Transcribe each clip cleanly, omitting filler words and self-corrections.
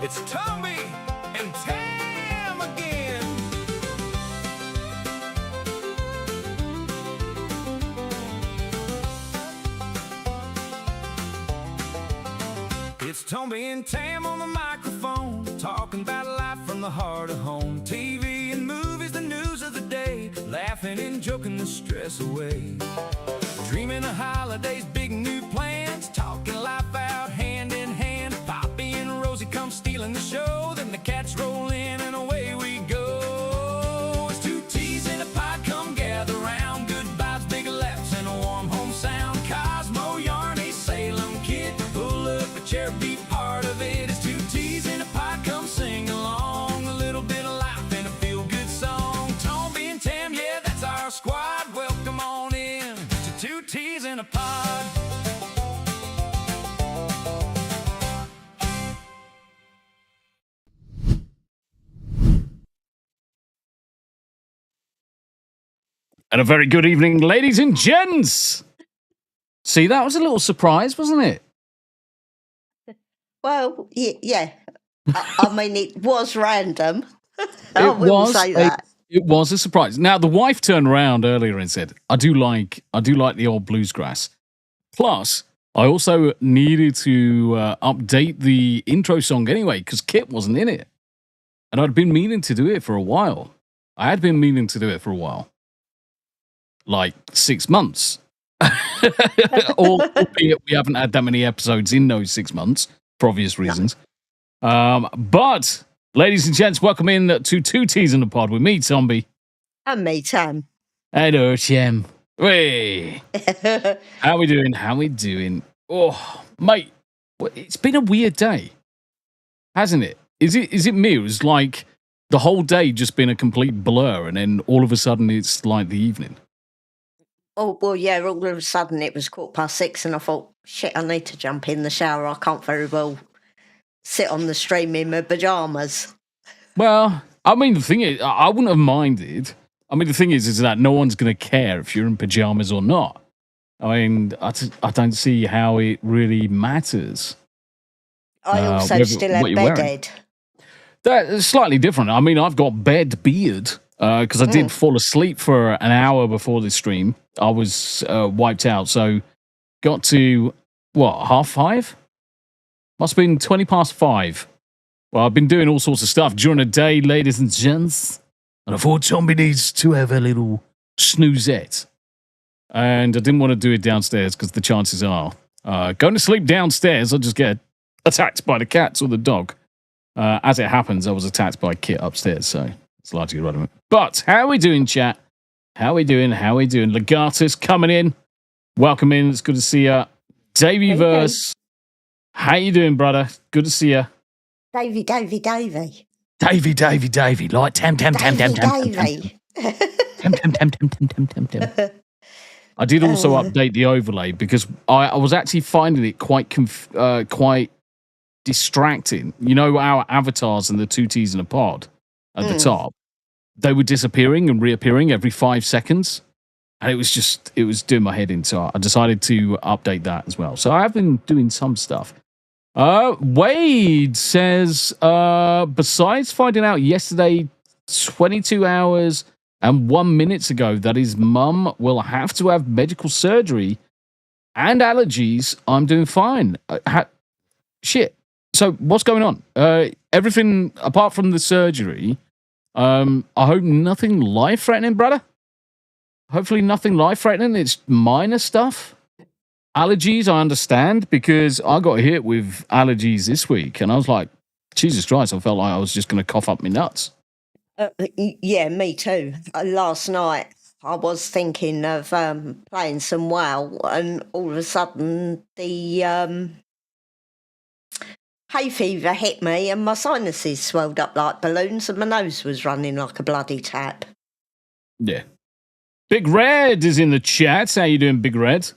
It's Tombi and Tam again. It's Tombi and Tam on the microphone, talking about life from the heart of home. TV and movies, the news of the day, laughing and joking the stress away. Dreaming of holidays, big new plans, talking life out hand in hand. Poppy and Rosie come stealing the show, then the cats roll in and away we go. It's two T's in a pod, come gather round. Good vibes, big laughs, and a warm home sound. Cosmo, Yarny, Salem Kid, pull up a chair, be part of it. It's two T's in a pod, come sing along. A little bit of life and a feel-good song. Tombi and Tam, yeah, that's our squad. Welcome on in to two T's in a pod. And a very good evening, ladies and gents. See, that was a little surprise, wasn't it? Well, yeah. I mean, it was random. I will say that. It was a surprise. Now, the wife turned around earlier and said, I do like the old bluesgrass. Plus, I also needed to update the intro song anyway, because Kit wasn't in it. And I'd been meaning to do it for a while. Like 6 months. Albeit we haven't had that many episodes in those 6 months, for obvious reasons. But, ladies and gents, welcome in to two T's in the pod with me, Tombi. And me, Tam. Hello, Chem. Hey. How we doing? Oh, mate, it's been a weird day, hasn't it? Is it me? It was like the whole day just been a complete blur, and then all of a sudden it's like the evening. Oh, well, yeah, all of a sudden it was 6:15 and I thought, shit, I need to jump in the shower. I can't very well sit on the stream in my pyjamas. Well, I mean, the thing is, I wouldn't have minded. I mean, the thing is that no one's going to care if you're in pajamas or not. I mean, I don't see how it really matters. I also still have bedhead. That's slightly different. I mean, I've got bed beard because I did fall asleep for an hour before the stream. I was wiped out. So got to, 5:30? Must have been 5:20. Well, I've been doing all sorts of stuff during the day, ladies and gents. And I thought Tombi needs to have a little snoozette. And I didn't want to do it downstairs because the chances are going to sleep downstairs, I'll just get attacked by the cats or the dog. As it happens, I was attacked by Kit upstairs, so it's largely irrelevant. But how are we doing, chat? How are we doing? Legatus coming in. Welcome in. It's good to see you. Davey Verse. How you doing, brother? Good to see you. Davey. Davey. Like Tam. Tam. I did also update the overlay because I was actually finding it quite distracting. You know, our avatars and the two T's in a pod at the top, they were disappearing and reappearing every 5 seconds. And it was doing my head in. So I decided to update that as well. So I have been doing some stuff. Wade says, besides finding out yesterday, 22 hours and 1 minute ago, that his mum will have to have medical surgery and allergies, I'm doing fine. Shit. So what's going on? Everything apart from the surgery, I hope nothing life-threatening, brother. Hopefully nothing life-threatening. It's minor stuff. Allergies, I understand, because I got hit with allergies this week, and I was like, Jesus Christ, I felt like I was just going to cough up my nuts. Yeah, me too. Last night, I was thinking of playing some WoW, and all of a sudden, the hay fever hit me, and my sinuses swelled up like balloons, and my nose was running like a bloody tap. Yeah. Big Red is in the chat. How you doing, Big Red?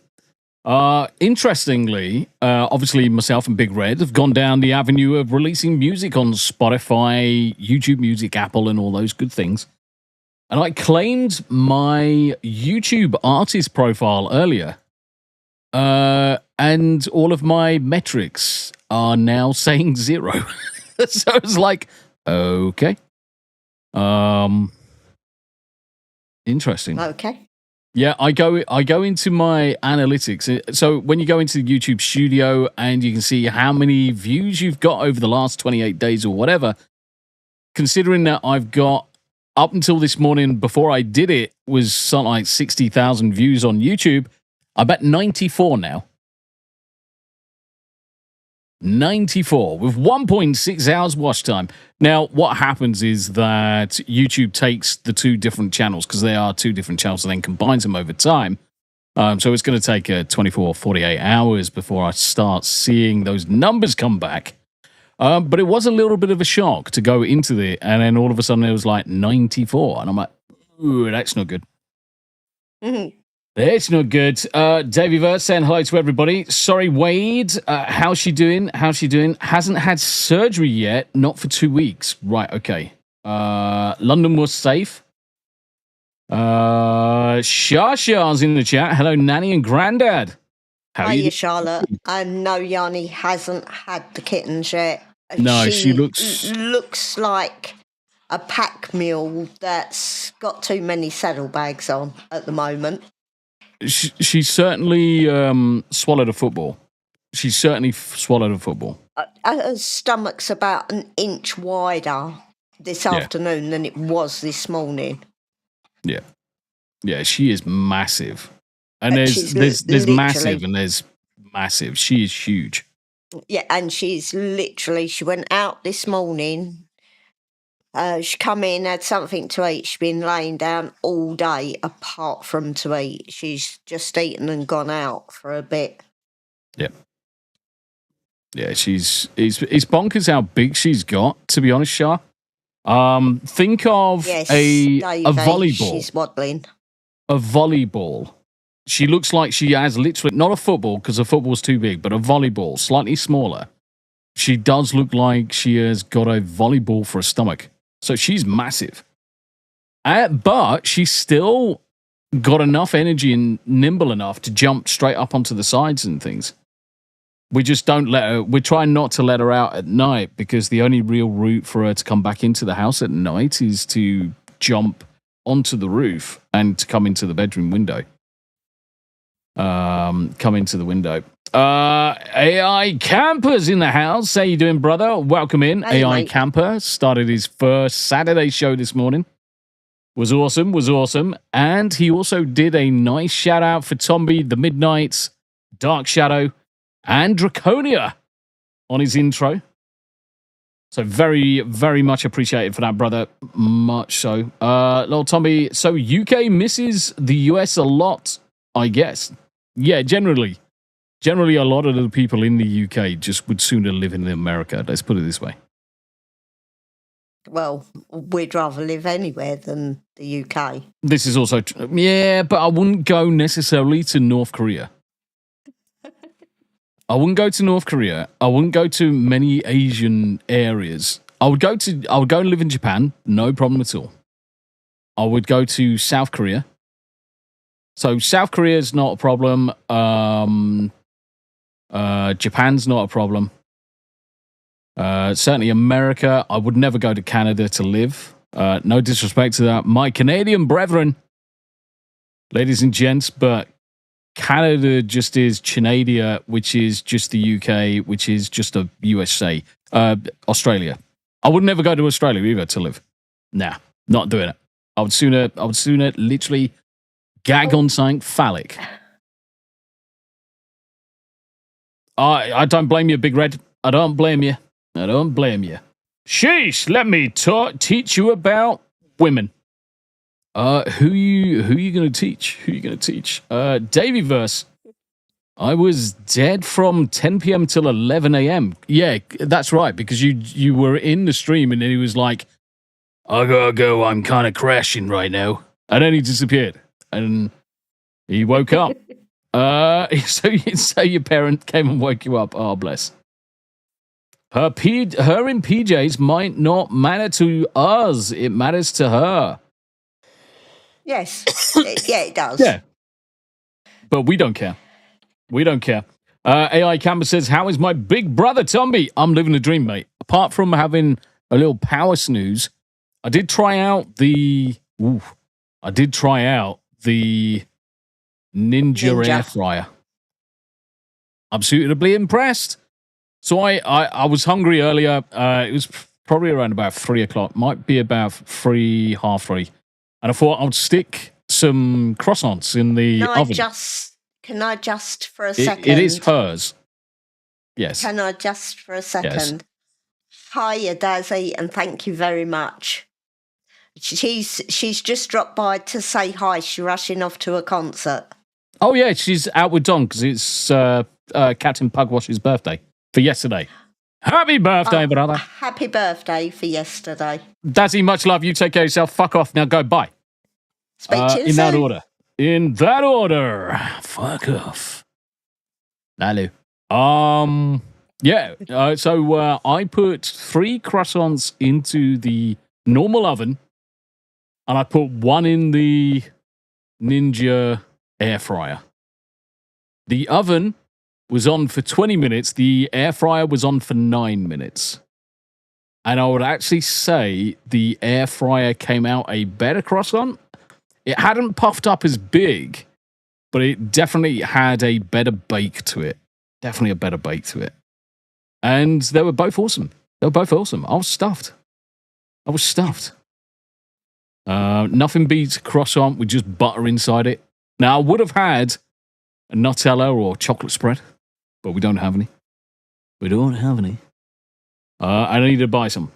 Interestingly, obviously myself and Big Red have gone down the avenue of releasing music on Spotify, YouTube Music, Apple, and all those good things. And I claimed my YouTube artist profile earlier. And all of my metrics are now saying 0. So it's like, okay. Interesting. Okay. Yeah, I go into my analytics. So when you go into the YouTube studio and you can see how many views you've got over the last 28 days or whatever, considering that I've got up until this morning before I did it was something like 60,000 views on YouTube, I'm at 94 now. 94 with 1.6 hours watch time. Now, what happens is that YouTube takes the two different channels, because they are two different channels, and then combines them over time. So it's going to take 24, 48 hours before I start seeing those numbers come back. But it was a little bit of a shock to go into it, and then all of a sudden it was like 94, and I'm like, ooh, that's not good. Mhm. It's not good. Davey Verse saying hello to everybody. Sorry, Wade. How's she doing? Hasn't had surgery yet. Not for 2 weeks. Right, okay. London was safe. Shasha's in the chat. Hello, Nanny and Grandad. How are you? Hiya, Charlotte. No, Yanni hasn't had the kittens yet. No, she looks like a pack mule that's got too many saddlebags on at the moment. She certainly swallowed a football. She certainly swallowed a football. Her stomach's about an inch wider this afternoon than it was this morning. Yeah, she is massive. And there's massive and there's massive. She is huge. Yeah, and she went out this morning. She come in, had something to eat. She's been laying down all day apart from to eat. She's just eaten and gone out for a bit. Yeah. Yeah, it's bonkers how big she's got, to be honest, Shah. Think of a volleyball. She's waddling. A volleyball. She looks like she has literally, not a football, because a football's too big, but a volleyball, slightly smaller. She does look like she has got a volleyball for a stomach. So she's massive. But she's still got enough energy and nimble enough to jump straight up onto the sides and things. We just don't let her, we're trying not to let her out at night, because the only real route for her to come back into the house at night is to jump onto the roof and to come into the bedroom window. AI Camper's in the house. How you doing, brother? Welcome in. Hey, AI mate. Camper started his first Saturday show this morning. Was awesome. And he also did a nice shout out for Tombi, The Midnights, Dark Shadow, and Draconia on his intro. So very, very much appreciated for that, brother. Much so. Little Tombi, so UK misses the US a lot, I guess. Yeah, generally a lot of the people in the UK just would sooner live in America. Let's put it this way. Well, we'd rather live anywhere than the UK. This is also yeah, but I wouldn't go necessarily to North Korea. I wouldn't go to North Korea. I wouldn't go to many Asian areas. I would go and live in Japan, no problem at all. I would go to South Korea. So South Korea is not a problem. Japan's not a problem. Certainly America. I would never go to Canada to live. No disrespect to that, my Canadian brethren, ladies and gents, but Canada just is Chinadia, which is just the UK, which is just a USA. Australia. I would never go to Australia either to live. Nah, not doing it. I would sooner literally gag on something phallic. I don't blame you, Big Red. I don't blame you. Sheesh, let me teach you about women. Who you going to teach? Davey Verse. I was dead from 10 p.m. till 11 a.m. Yeah, that's right, because you were in the stream and then he was like, I gotta go, I'm kind of crashing right now. And then he disappeared. And he woke up. So your parent came and woke you up. Oh, bless. Her in PJs might not matter to us. It matters to her. Yes. It does. Yeah. But we don't care. AI Camper says, how is my big brother, Tombi? I'm living the dream, mate. apart from having a little power snooze, I did try out the Ninja air fryer. I'm suitably impressed. So I was hungry earlier. It was probably around about 3 o'clock. Might be about 3:30. And I thought I'd stick some croissants in the oven. Can I just for a second? It is hers. Yes. Can I just for a second? Yes. Hiya, Dazzy, and thank you very much. She's just dropped by to say hi. She's rushing off to a concert. Oh yeah, she's out with Don because it's Captain Pugwash's birthday for yesterday. Happy birthday, brother! Happy birthday for yesterday. Dazzy, much love. You take care of yourself. Fuck off now. Go. Bye. Speak to you in soon. that order. In that order. Fuck off. Hello. Yeah. So I put 3 croissants into the normal oven, and I put 1 in the Ninja air fryer. The oven was on for 20 minutes. The air fryer was on for 9 minutes. And I would actually say the air fryer came out a better croissant. It hadn't puffed up as big, but it definitely had a better bake to it. Definitely a better bake to it. And they were both awesome. I was stuffed. Nothing beats a croissant with just butter inside it. Now, I would have had a Nutella or chocolate spread, but we don't have any. I need to buy some.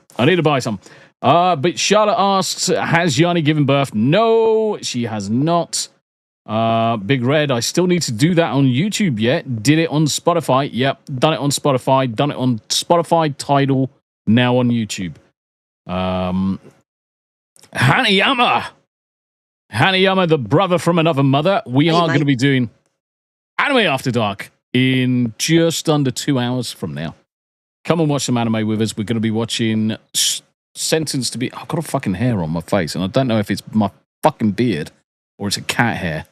But Charlotte asks, has Yanni given birth? No, she has not. Big Red, I still need to do that on YouTube yet. Did it on Spotify. Yep, done it on Spotify, Tidal, now on YouTube. Hanayama, the brother from another mother. We are going to be doing Anime After Dark in just under 2 hours from now. Come and watch some anime with us. We're going to be watching Sentenced to Be... I've got a fucking hair on my face, and I don't know if it's my fucking beard or it's a cat hair.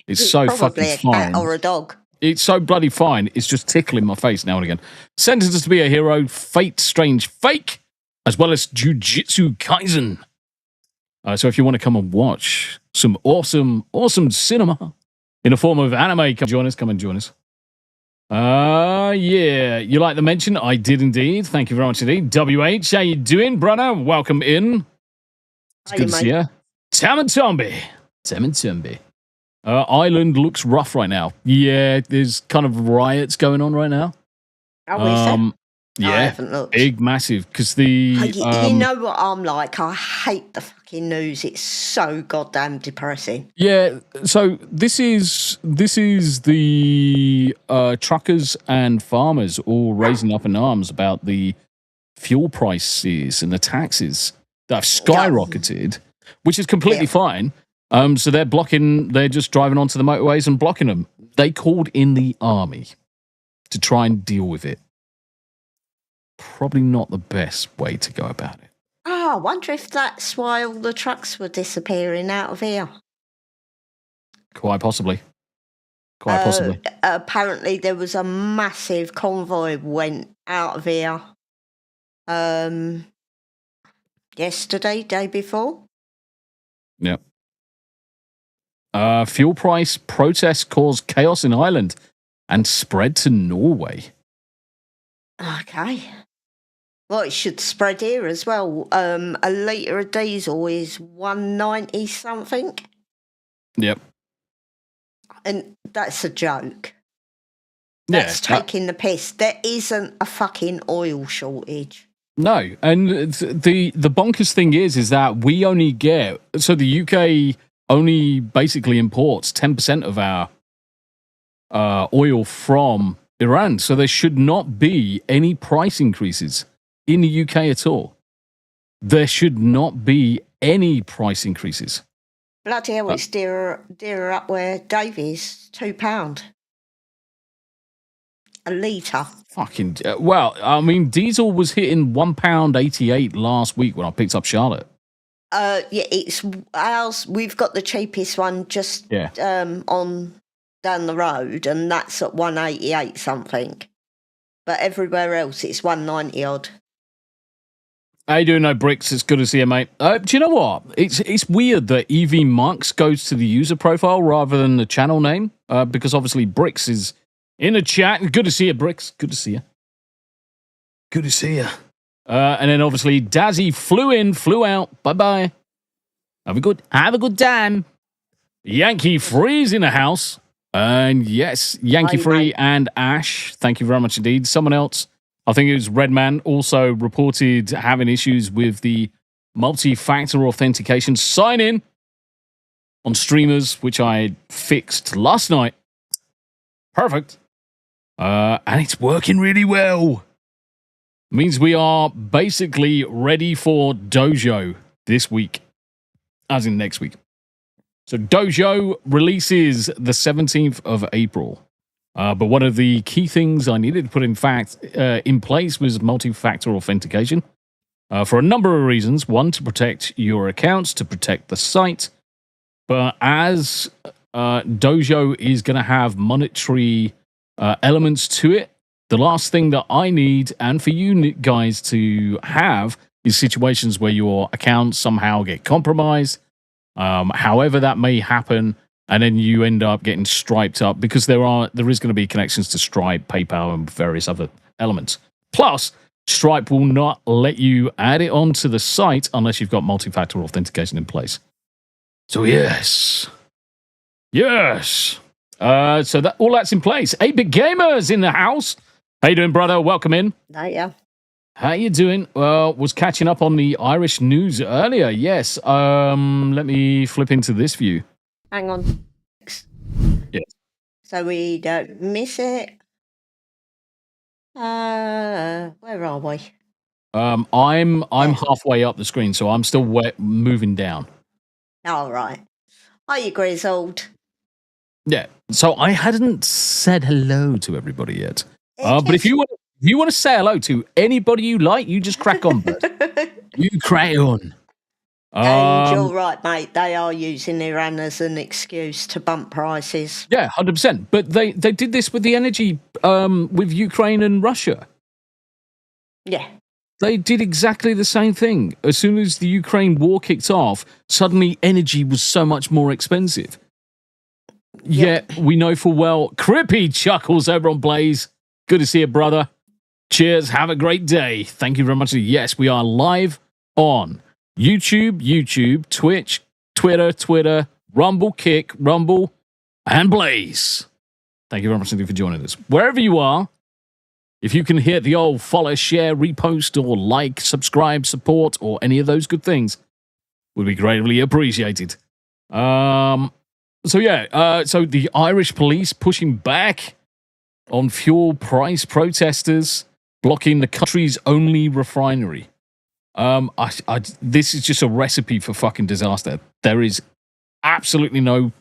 It's so fucking fine. Probably a cat or a dog. It's so bloody fine. It's just tickling my face now and again. Sentenced to Be a Hero, Fate Strange Fake, as well as Jujutsu Kaisen. So if you want to come and watch some awesome cinema in the form of anime, come and join us. Yeah. You like the mention? I did indeed. Thank you very much indeed. WH, how you doing, brother? Welcome in. It's good to see you. Tam and Tombi. Ireland looks rough right now. Yeah, there's kind of riots going on right now. Yeah, I haven't looked. Big, massive, because the... you know what I'm like? I hate the fucking news. It's so goddamn depressing. Yeah, so this is the truckers and farmers all raising up in arms about the fuel prices and the taxes that have skyrocketed, which is completely fine. So they're just driving onto the motorways and blocking them. They called in the army to try and deal with it. Probably not the best way to go about it. Oh, I wonder if that's why all the trucks were disappearing out of here. Quite possibly. Apparently there was a massive convoy went out of here yesterday, day before. Yep. Fuel price protests caused chaos in Ireland and spread to Norway. Okay. Well, it should spread here as well. A litre of diesel is $1.90 something. Yep. And that's a joke. That's taking the piss. There isn't a fucking oil shortage. No. And the bonkers thing is that we only get... So the UK only basically imports 10% of our oil from Iran. So there should not be any price increases in the UK at all. There should not be any price increases. Bloody hell, it's dearer up where Davies, £2 a litre. Fucking well, I mean, diesel was hitting £1.88 last week when I picked up Charlotte. Yeah, it's ours. We've got the cheapest one just on down the road, and that's at 188 something. But everywhere else, it's 190 odd. How you doing, no bricks? It's good to see you, mate. Do you know what? It's weird that EV Monks goes to the user profile rather than the channel name, because obviously Bricks is in the chat. Good to see you, Bricks. Good to see you. Good to see you. And then obviously Dazzy flew in, flew out. Bye-bye. Have a good time. Yankee Free's in the house. And yes, Yankee Free and Ash. Thank you very much indeed. Someone else, I think it was Redman, also reported having issues with the multi-factor authentication sign-in on streamers, which I fixed last night. Perfect. And it's working really well. Means we are basically ready for Dojo this week, as in next week. So Dojo releases the 17th of April. But one of the key things I needed to put in place was multi-factor authentication for a number of reasons. One, to protect your accounts, to protect the site. But as Dojo is going to have monetary elements to it, the last thing that I need, and for you guys to have, is situations where your accounts somehow get compromised, however that may happen, and then you end up getting striped up, because there is going to be connections to Stripe, PayPal, and various other elements. Plus, Stripe will not let you add it onto the site unless you've got multi-factor authentication in place. So yes. So that all that's in place. 8-Bit Gamers in the house. How you doing, brother? Welcome in. Yeah. How you doing? Was catching up on the Irish news earlier. Yes. Let me flip into this view. Hang on. Yes. So we don't miss it. Where are we? I'm halfway up the screen, so I'm still moving down. All right. Are you grizzled? Yeah. So I hadn't said hello to everybody yet. But if you want to say hello to anybody you like, you just crack on, bud. You crack on. And you're right, mate. They are using Iran as an excuse to bump prices. Yeah, 100%. But they did this with the energy with Ukraine and Russia. Yeah. They did exactly the same thing. As soon as the Ukraine war kicked off, suddenly energy was so much more expensive. Yep. Yet we know full well, Crippy chuckles over on Blaze. Good to see you, brother. Cheers. Have a great day. Thank you very much. Yes, we are live on YouTube, Twitch, Twitter, Rumble, Kick, Rumble, and Blaze. Thank you very much indeed for joining us. Wherever you are, if you can hit the old follow, share, repost, or like, subscribe, support, or any of those good things, would be greatly appreciated. So the Irish police pushing back on fuel price protesters, blocking the country's only refinery. This is just a recipe for fucking disaster. There is absolutely no.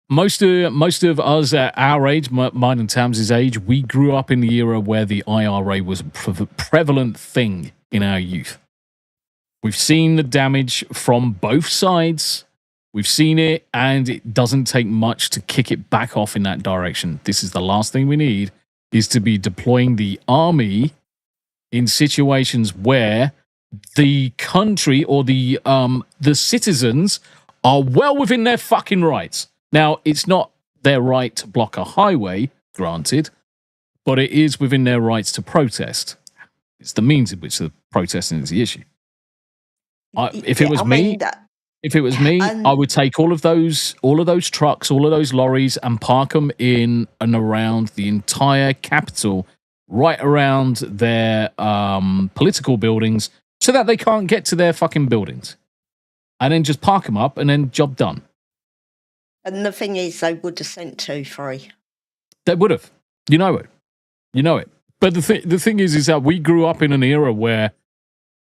Most of us at our age, mine and Tam's age, we grew up in the era where the IRA was a prevalent thing in our youth. We've seen the damage from both sides. We've seen it, and it doesn't take much to kick it back off in that direction. This is the last thing we need, is to be deploying the army in situations where the country or the citizens are well within their fucking rights. Now, it's not their right to block a highway, granted, but it is within their rights to protest. It's the means in which the protesting is the issue. If it was me, I would take all of those trucks, all of those lorries, and park them in and around the entire capital, right around their political buildings, so that they can't get to their fucking buildings. And then just park them up, and then job done. And the thing is, they would have sent 2-3. They would have. You know it. But the thing is that we grew up in an era where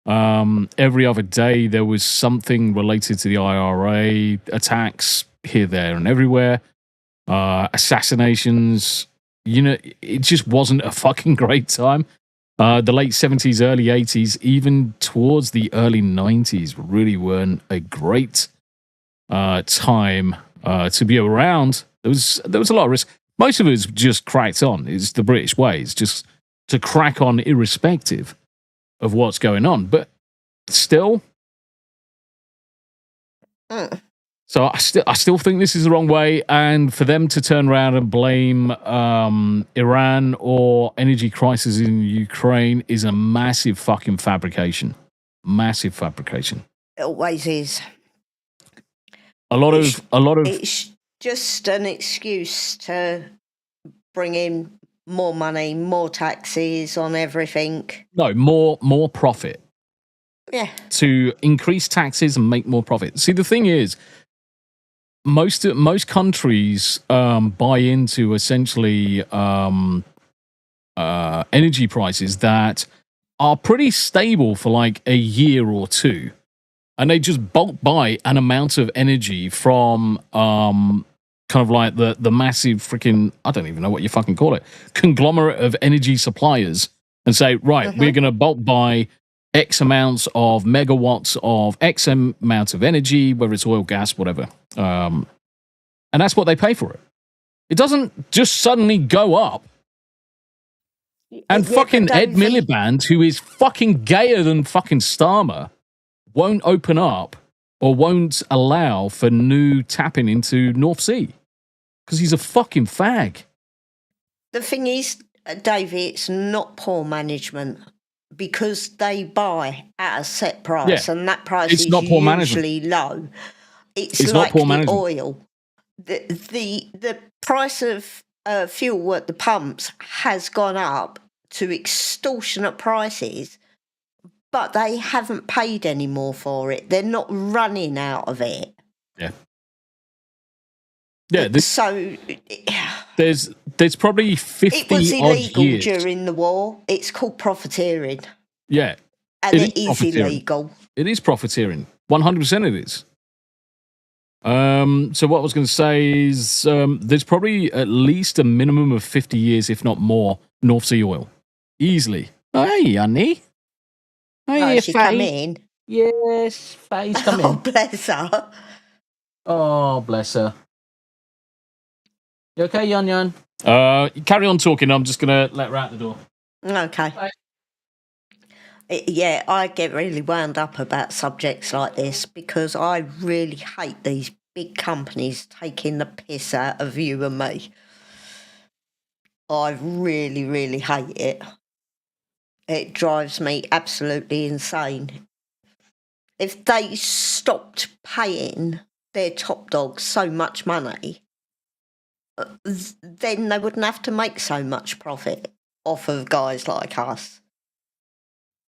every other day there was something related to the IRA, attacks here, there, and everywhere, assassinations. You know, it just wasn't a fucking great time. The late 70s, early 80s, even towards the early 90s really weren't a great time to be around. There was a lot of risk. Most of us just cracked on. It's the British way. It's just to crack on irrespective of what's going on. But still, so I still think this is the wrong way. And for them to turn around and blame Iran or energy crisis in Ukraine is a massive fucking fabrication. Massive fabrication. It always is. A lot of It's just an excuse to bring in more money, more taxes on everything. No, more profit. Yeah. To increase taxes and make more profit. See, the thing is, most countries buy into essentially energy prices that are pretty stable for like a year or two, and they just bulk buy an amount of energy from kind of like the massive freaking, I don't even know what you fucking call it, conglomerate of energy suppliers, and say, right, we're going to bulk buy X amounts of megawatts of X amount of energy, whether it's oil, gas, whatever. And that's what they pay for it. It doesn't just suddenly go up. And fucking Ed Miliband, who is fucking gayer than fucking Starmer, won't open up or won't allow for new tapping into North Sea. Because he's a fucking fag. The thing is, Davey, it's not poor management. Because they buy at a set price, and that price is usually low. It's like the oil. The price of fuel at the pumps has gone up to extortionate prices, but they haven't paid any more for it. They're not running out of it. Yeah. Yeah. There's probably 50 It was illegal odd years. during the war. It's called profiteering. Yeah. And it is illegal. It is profiteering. 100% it is. So what I was going to say is there's probably at least a minimum of 50 years, if not more, North Sea oil. Easily. Oh, hey, honey. Hey, she come in. Yes, Faye's come in. Oh, bless her. Oh, bless her. You okay, Yan Yan? Carry on talking. I'm just going to let her out the door. Okay. Bye. Yeah, I get really wound up about subjects like this because I really hate these big companies taking the piss out of you and me. I really, really hate it. It drives me absolutely insane. If they stopped paying their top dogs so much money, then they wouldn't have to make so much profit off of guys like us.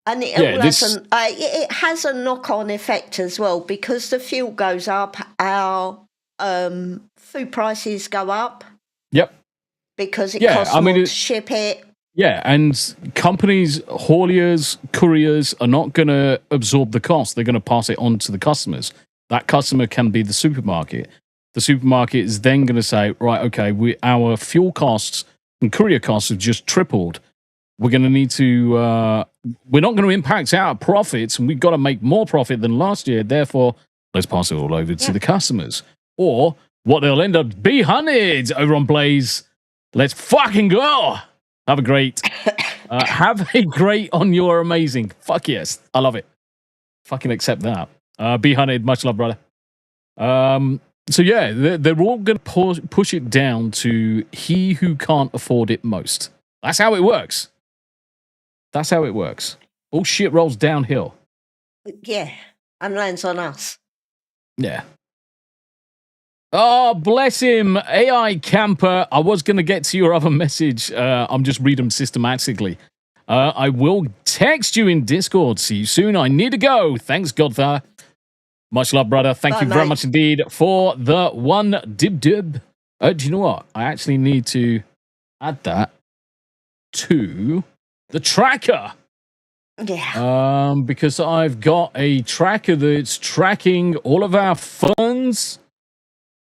And it has a knock-on effect as well because the fuel goes up, our food prices go up. Yep. Because it costs more to ship it. Yeah, and companies, hauliers, couriers are not going to absorb the cost. They're going to pass it on to the customers. That customer can be the supermarket. The supermarket is then going to say, right, okay, our fuel costs and courier costs have just tripled. We're going to need to, we're not going to impact our profits, and we've got to make more profit than last year. Therefore, let's pass it all over to the customers. Or what they'll end up be hunted over on Blaze. Let's fucking go. Have a great on your amazing. Fuck yes. I love it. Fucking accept that. Be hunted. Much love, brother. So yeah, they're all going to push it down to he who can't afford it most. That's how it works. That's how it works. All shit rolls downhill. Yeah, and lands on us. Yeah. Oh, bless him. AI camper. I was going to get to your other message. I'm just reading them systematically. I will text you in Discord. See you soon. I need to go. Thanks, Godfather. Much love, brother. Thank you very much indeed for the one dib. Do you know what? I actually need to add that to the tracker. Yeah. Because I've got a tracker that's tracking all of our funds.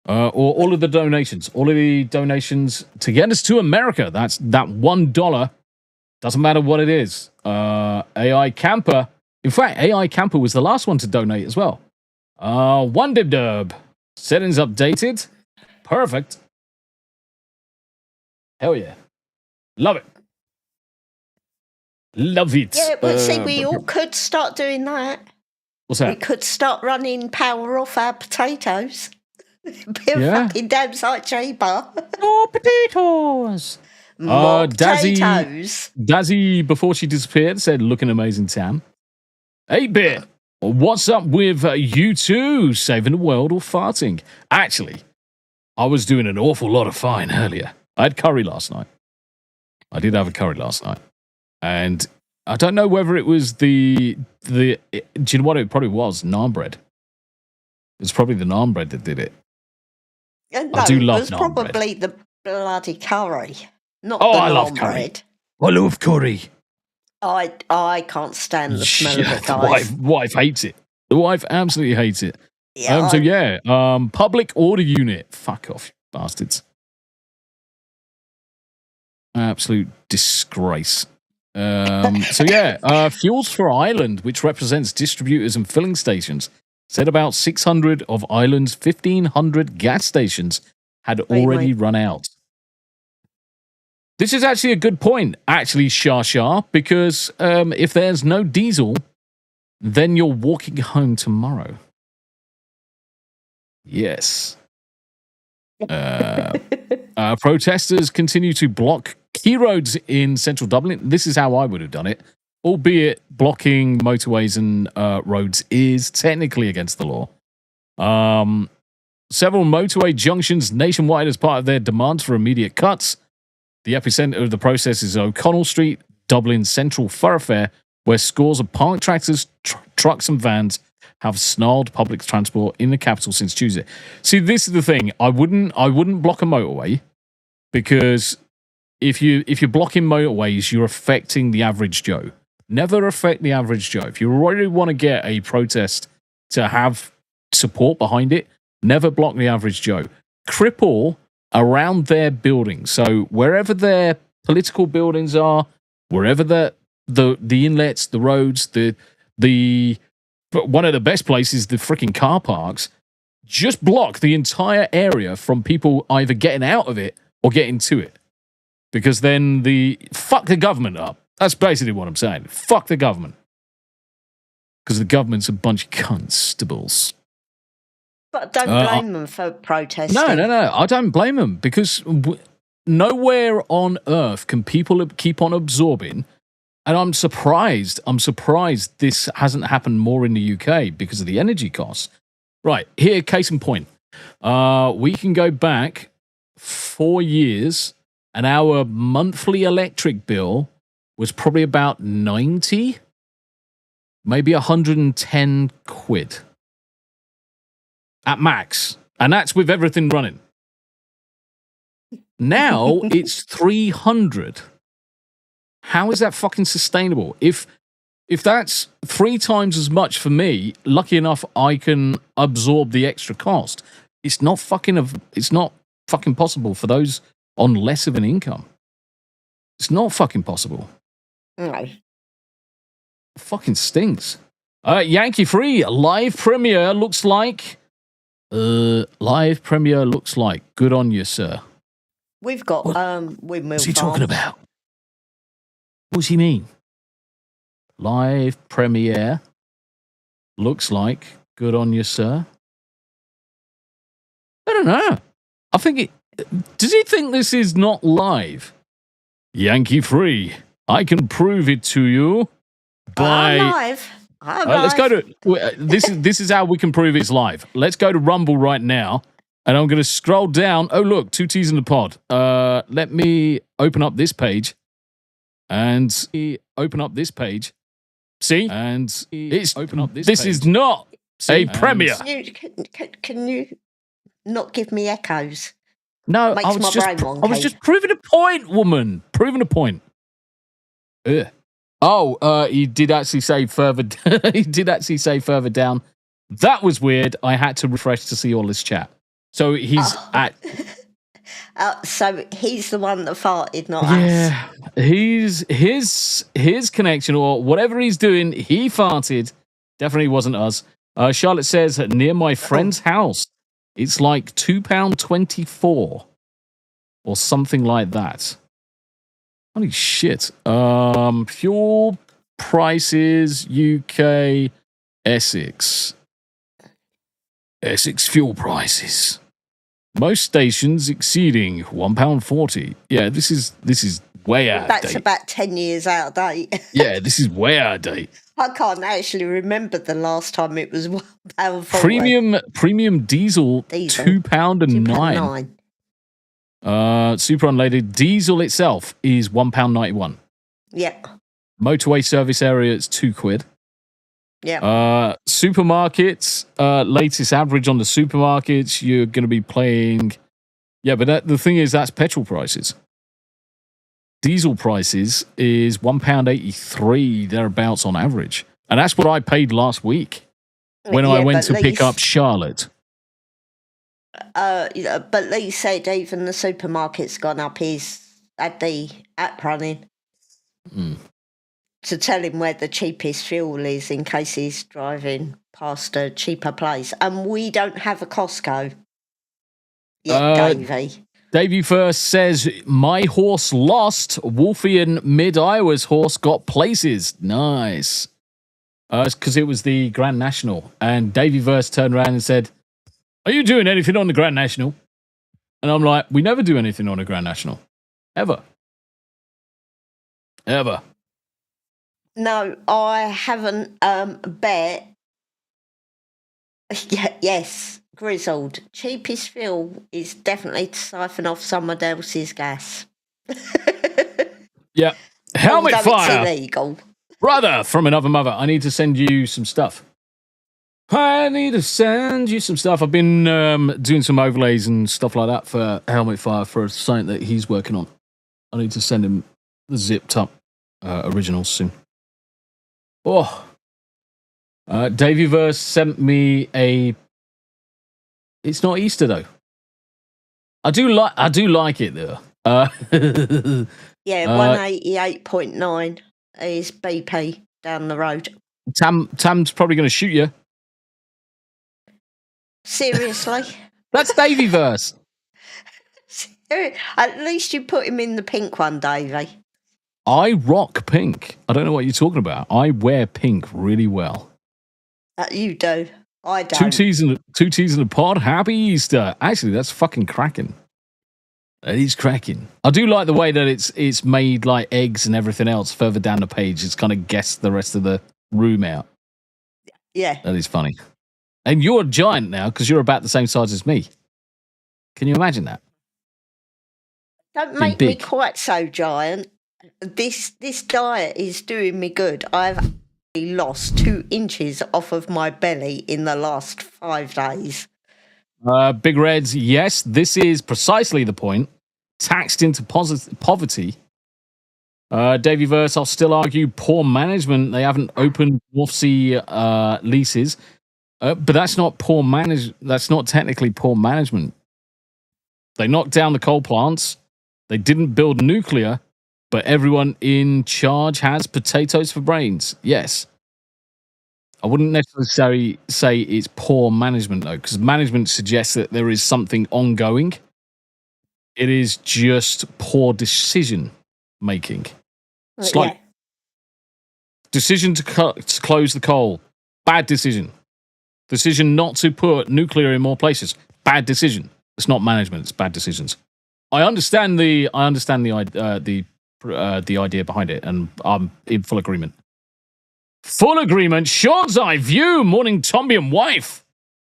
Or all of the donations to get us to America. That's that $1. Doesn't matter what it is. AI Camper. In fact, AI Camper was the last one to donate as well. One dib. Settings updated. Perfect. Hell yeah. Love it. Love it. Yeah, but see, we all could start doing that. What's We that? could start running power off our potatoes. Be a Yeah. fucking damn sight cheaper. More potatoes. More Dazzy- potatoes. Dazzy, before she disappeared, said, looking amazing, Tam. 8-bit. What's up with you two? Saving the world or farting? Actually, I was doing an awful lot of fine earlier. I had curry last night. I did have a curry last night. And I don't know whether it was do you know what it probably was? Naan bread. It's probably the naan bread that did it. No, I do love it was naan bread. probably the bloody curry, not Oh, the I love naan curry. bread. I love curry. I can't stand the smell of it, the guys. wife hates it. The wife absolutely hates it. Yeah, Public order unit. Fuck off, bastards. Absolute disgrace. Fuels for Ireland, which represents distributors and filling stations, said about 600 of Ireland's 1,500 gas stations had already run out. This is actually a good point, actually, Shah, because if there's no diesel, then you're walking home tomorrow. Yes. Protesters continue to block key roads in central Dublin. This is how I would have done it, albeit blocking motorways and roads is technically against the law. Several motorway junctions nationwide as part of their demands for immediate cuts. The epicenter of the process is O'Connell Street, Dublin's central thoroughfare, where scores of parked tractors, trucks and vans have snarled public transport in the capital since Tuesday. See, this is the thing. I wouldn't block a motorway, because if you're blocking motorways, you're affecting the average Joe. Never affect the average Joe. If you really want to get a protest to have support behind it, never block the average Joe. Cripple around their buildings. So wherever their political buildings are, wherever the inlets, the roads, but one of the best places, the freaking car parks, just block the entire area from people either getting out of it or getting to it. Because then fuck the government up. That's basically what I'm saying. Fuck the government. Because the government's a bunch of constables. But don't blame them for protesting. No. I don't blame them, because nowhere on earth can people keep on absorbing. And I'm surprised this hasn't happened more in the UK because of the energy costs. Right, here, case in point. We can go back 4 years, and our monthly electric bill was probably about 90, maybe 110 quid. At max. And that's with everything running. Now it's 300. How is that fucking sustainable? If that's 3 times as much for me, lucky enough I can absorb the extra cost. It's not fucking possible for those on less of an income. It's not fucking possible. No. It fucking stinks. Yankee Free live premiere looks like. Live premiere looks like. Good on you, sir. We've got windmill What's he farms. talking about? What's he mean? Live premiere looks like. Good on you, sir. I don't know. I think does he think this is not live? Yankee Free. I can prove it to you by. I'm live. Let's go to this is how we can prove it's live. Let's go to Rumble right now, and I'm going to scroll down. Oh look, 2 T's in the pod. Let me open up this page, and open up this page. See, and it's open up this. This page. Is not a premiere. Can you not give me echoes? No, Makes I was my just brain wonky. I was just proving a point, woman. Proving a point. Ugh. Oh, he did actually say further. He did actually say further down. That was weird. I had to refresh to see all this chat. So he's at. So he's the one that farted, not us. Yeah, he's his connection or whatever he's doing. He farted. Definitely wasn't us. Charlotte says near my friend's house, it's like £2.24 or something like that. Holy shit. Fuel prices, UK, Essex. Essex fuel prices. Most stations exceeding £1.40. Yeah, this is way out of date. That's about 10 years out of date. Yeah, this is way out of date. I can't actually remember the last time it was £1.40. Premium diesel, £2.09. Super unleaded diesel itself is £1.91. Yep. Motorway service area is £2. Yeah. Supermarkets, latest average on the supermarkets, you're going to be paying. Yeah, but the thing is, that's petrol prices. Diesel prices is £1.83 thereabouts on average, and that's what I paid last week when I went to pick up Charlotte. But Lee said even the supermarket's gone up. He's had the app running to tell him where the cheapest fuel is in case he's driving past a cheaper place. And we don't have a Costco yet, Davey. Davey first says, my horse lost. Wolfie and Mid-Iowa's horse got places. Nice. It's because it was the Grand National. And Davey Verse turned around and said, are you doing anything on the Grand National? And I'm like, we never do anything on the Grand National. Ever. No, I haven't bet. Yes, Grizzled. Cheapest fuel is definitely to siphon off someone else's gas. Yeah. Helmet fire. It's illegal. Brother from another mother, I need to send you some stuff. I've been doing some overlays and stuff like that for Helmet Fire for a site that he's working on. I need to send him the zipped up originals soon. Oh. Daveyverse sent me a... It's not Easter, though. I do like it, though. Yeah, 188.9 is BP down the road. Tam's probably going to shoot you. Seriously? That's Daveyverse. At least you put him in the pink one, Davey. I rock pink. I don't know what you're talking about. I wear pink really well. You do. I don't. Two teas in a pod. Happy Easter. Actually, that's fucking cracking. That is cracking. I do like the way that it's made like eggs and everything else further down the page. It's kind of guessed the rest of the room out. Yeah. That is funny. And you're a giant now because you're about the same size as me. Can you imagine that? Don't make me quite so giant. This diet is doing me good. I've lost 2 inches off of my belly in the last 5 days. Big Reds, yes, this is precisely the point. Taxed into poverty. Daveyverse, I'll still argue poor management. They haven't opened North Sea leases. But that's not That's not technically poor management. They knocked down the coal plants. They didn't build nuclear, but everyone in charge has potatoes for brains. Yes. I wouldn't necessarily say it's poor management, though, because management suggests that there is something ongoing. It is just poor decision making. It's like decision to close the coal. Bad decision. Decision not to put nuclear in more places. Bad decision. It's not management. It's bad decisions. I understand the idea behind it, and I'm in full agreement. Full agreement. Sean's eye view. Morning, Tombi and wife.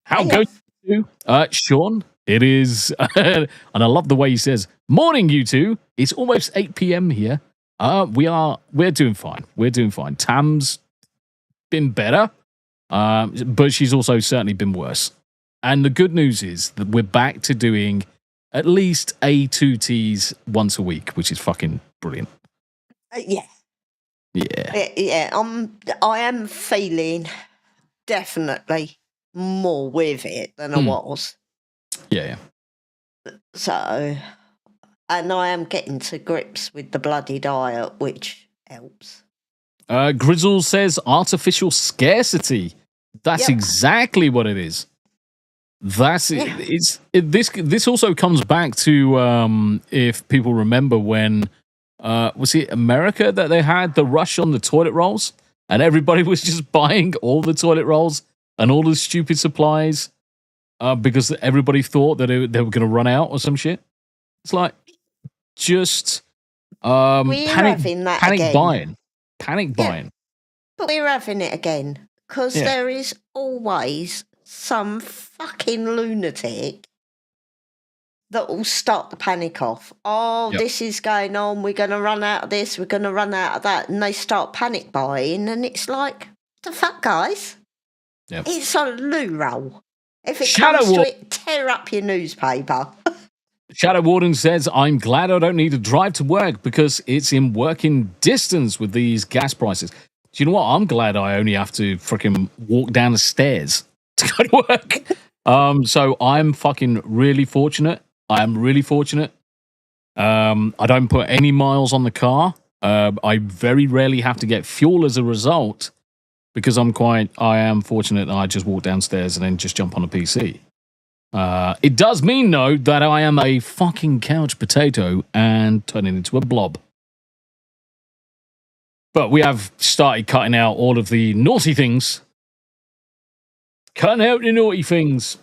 How goes you? Sean, it is, and I love the way he says, "Morning, you two. It's almost 8 p.m. here. We're doing fine. We're doing fine. Tam's been better, but she's also certainly been worse. And the good news is that we're back to doing at least 2 teas once a week, which is fucking brilliant. Yeah. I am feeling definitely more with it than I was. Yeah. So, and I am getting to grips with the bloody diet, which helps. Grizzle says artificial scarcity. That's exactly what it is. That's it. This also comes back to if people remember when was it America that they had the rush on the toilet rolls? And everybody was just buying all the toilet rolls and all the stupid supplies because everybody thought that they were going to run out or some shit. It's like just We're having that panic again. buying. Panic buying. But we're having it again because there is always some fucking lunatic that will start the panic off. Oh, this is going on. We're going to run out of this. We're going to run out of that. And they start panic buying. And it's like, the fuck, guys? Yep. It's a loo roll. If it comes to it, tear up your newspaper. Shadow Warden says, I'm glad I don't need to drive to work because it's in working distance with these gas prices. Do you know what? I'm glad I only have to freaking walk down the stairs to go to work. So I'm fucking really fortunate. I'm really fortunate. I don't put any miles on the car. I very rarely have to get fuel as a result because I am fortunate that I just walk downstairs and then just jump on a PC. It does mean, though, that I am a fucking couch potato and turning into a blob. But we have started cutting out all of the naughty things. Cutting out the naughty things.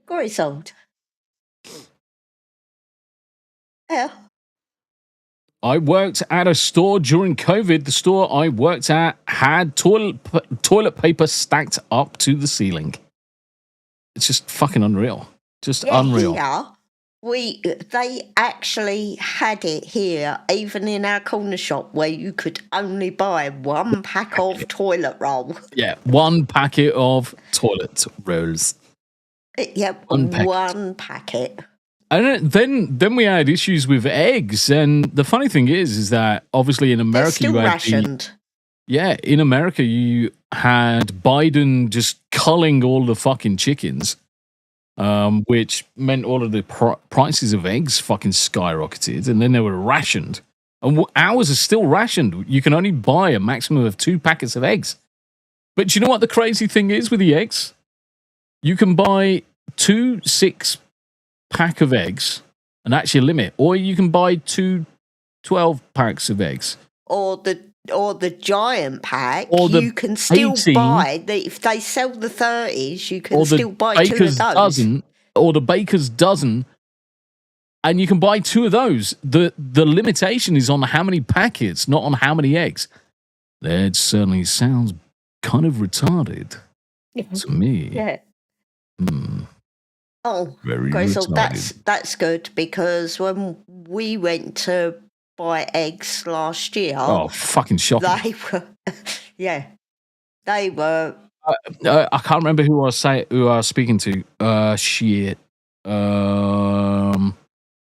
Gory's old. Yeah. I worked at a store during COVID. The store I worked at had toilet paper stacked up to the ceiling. It's just fucking unreal. Just unreal. They actually had it here, even in our corner shop, where you could only buy one pack of toilet roll. Yeah, one packet of toilet rolls. Yeah, one packet. And then we had issues with eggs, and the funny thing is that obviously in America they're still rationed. In America you had Biden just culling all the fucking chickens, which meant all of the prices of eggs fucking skyrocketed, and then they were rationed. And ours are still rationed. You can only buy a maximum of 2 packets of eggs. But do you know what the crazy thing is with the eggs? You can buy 2 6-pack of eggs, and that's your limit. Or you can buy 2 12-packs of eggs. Or the giant pack, or you can still 18, buy. If they sell the 30s, you can still buy 2 of those. Dozen, or the baker's dozen, and you can buy 2 of those. The limitation is on how many packets, not on how many eggs. That certainly sounds kind of retarded to me. Yeah. Oh, very Grizzle, retarded. that's good, because when we went to buy eggs last year, fucking shocking. They were. I can't remember who I was speaking to. Shit. I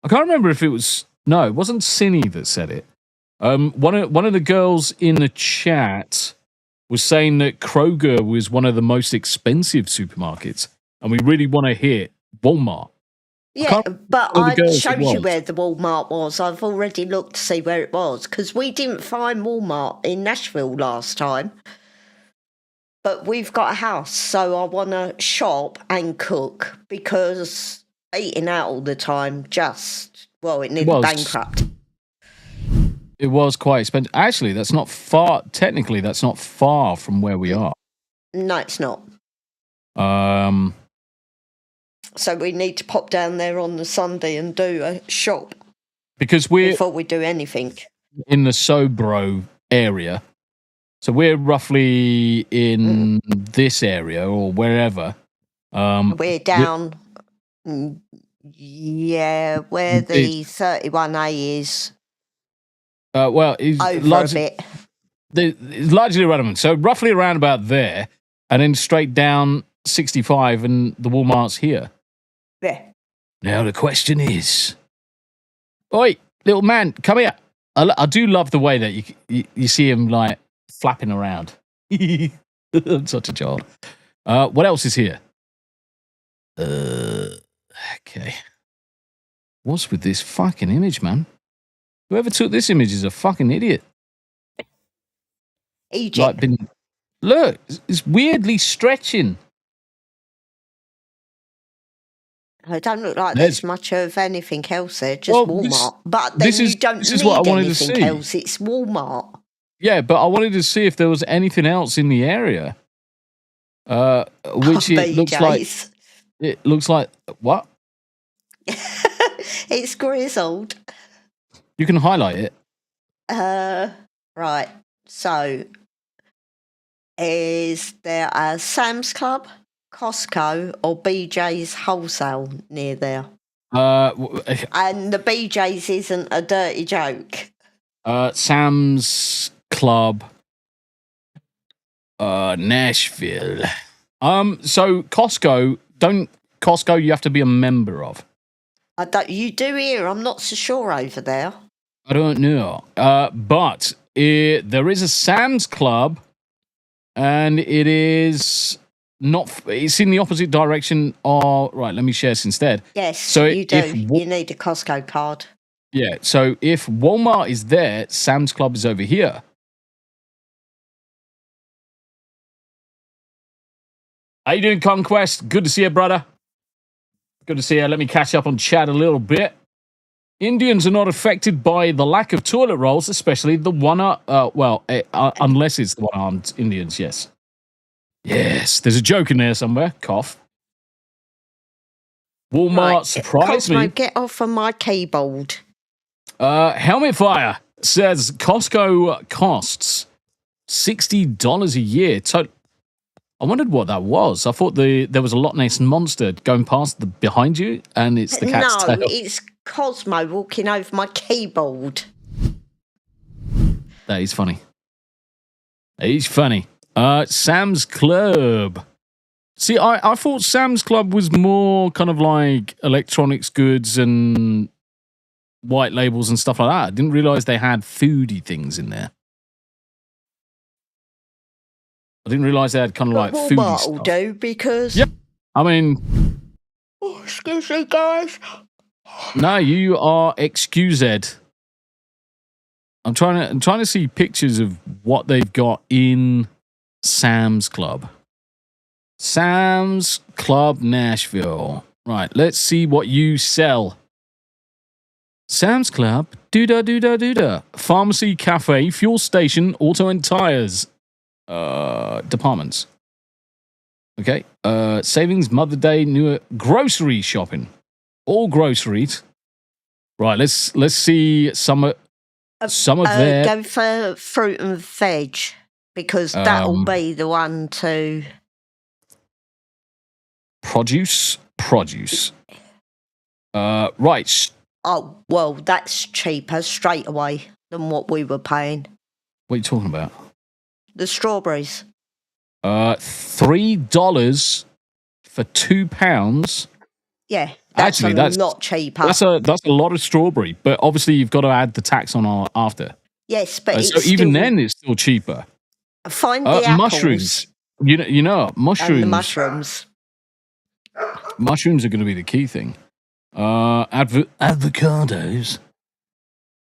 can't remember if it was. No, it wasn't Cinny that said it. One of the girls in the chat was saying that Kroger was one of the most expensive supermarkets, and we really want to hit Walmart. Yeah, but I showed you where the Walmart was. I've already looked to see where it was, because we didn't find Walmart in Nashville last time. But we've got a house, so I want to shop and cook, because eating out all the time it needed bankrupt. It was quite expensive. Actually, that's not far. Technically, that's not far from where we are. No, it's not. So we need to pop down there on the Sunday and do a shop. Because before we do anything. In the Sobro area. So we're roughly in this area or wherever. We're down, where the 31A is. It's over a bit. It's largely irrelevant. So roughly around about there, and then straight down 65, and the Walmart's here. Yeah. Now the question is, oi, little man, come here. I do love the way that you see him like flapping around. I'm such a child. What else is here? Okay. What's with this fucking image, man? Whoever took this image is a fucking idiot. Egypt. Look, it's weirdly stretching. It don't look like There's- there's much of anything else there, just Well, Walmart. But then this you is- don't this need is what I wanted to anything see. else. It's Walmart. Yeah, but I wanted to see if there was anything else in the area. Which it BJ's. looks like what? It's grizzled. You can highlight it. Right. So, is there a Sam's Club, Costco, or BJ's wholesale near there? And the BJ's isn't a dirty joke. Sam's Club, Nashville. So Costco, you have to be a member of. You do here. I'm not so sure over there. I don't know. But there is a Sam's Club, and it is not. It's in the opposite direction. Right, let me share this instead. Yes, So you do. if You need a Costco card. Yeah. So if Walmart is there, Sam's Club is over here. How you doing, Conquest? Good to see you, brother. Good to see you. Let me catch up on chat a little bit. Indians are not affected by the lack of toilet rolls, especially the unless it's the one-armed Indians, yes. Yes, there's a joke in there somewhere. Cough. Walmart Right, surprised Cosmo, me. get off of my keyboard. Helmet Fire says Costco costs $60 a year. I wondered what that was. I thought there was a Loch Ness monster going past behind you, and it's the cat's tail. No, it's Cosmo walking over my keyboard. That is funny. He's funny. Sam's Club. See, I thought Sam's Club was more kind of like electronics goods and white labels and stuff like that. I didn't realize they had foodie things in there. I didn't realize they had kind of like foodie Walmart stuff. will do because. Yep. I mean, Oh, excuse me, guys. no, you are excused. I'm trying to see pictures of what they've got in Sam's Club. Sam's Club Nashville. Right, let's see what you sell. Sam's Club, doodah. Pharmacy, cafe, fuel station, auto and tires. Departments. Okay. Savings, Mother Day, newer grocery shopping. All groceries. Right, let's see some of their Go for fruit and veg because that'll be the one to. produce. Right. Oh, well, that's cheaper straight away than what we were paying. What are you talking about? The strawberries. $3 for £2. Yeah, that's Actually, a lot cheaper. That's a lot of strawberry, but obviously you've got to add the tax on after. Yes, but So it's even still, then, it's still cheaper. find the apples Mushrooms. You know, mushrooms. and the mushrooms. Mushrooms are going to be the key thing. Avocados.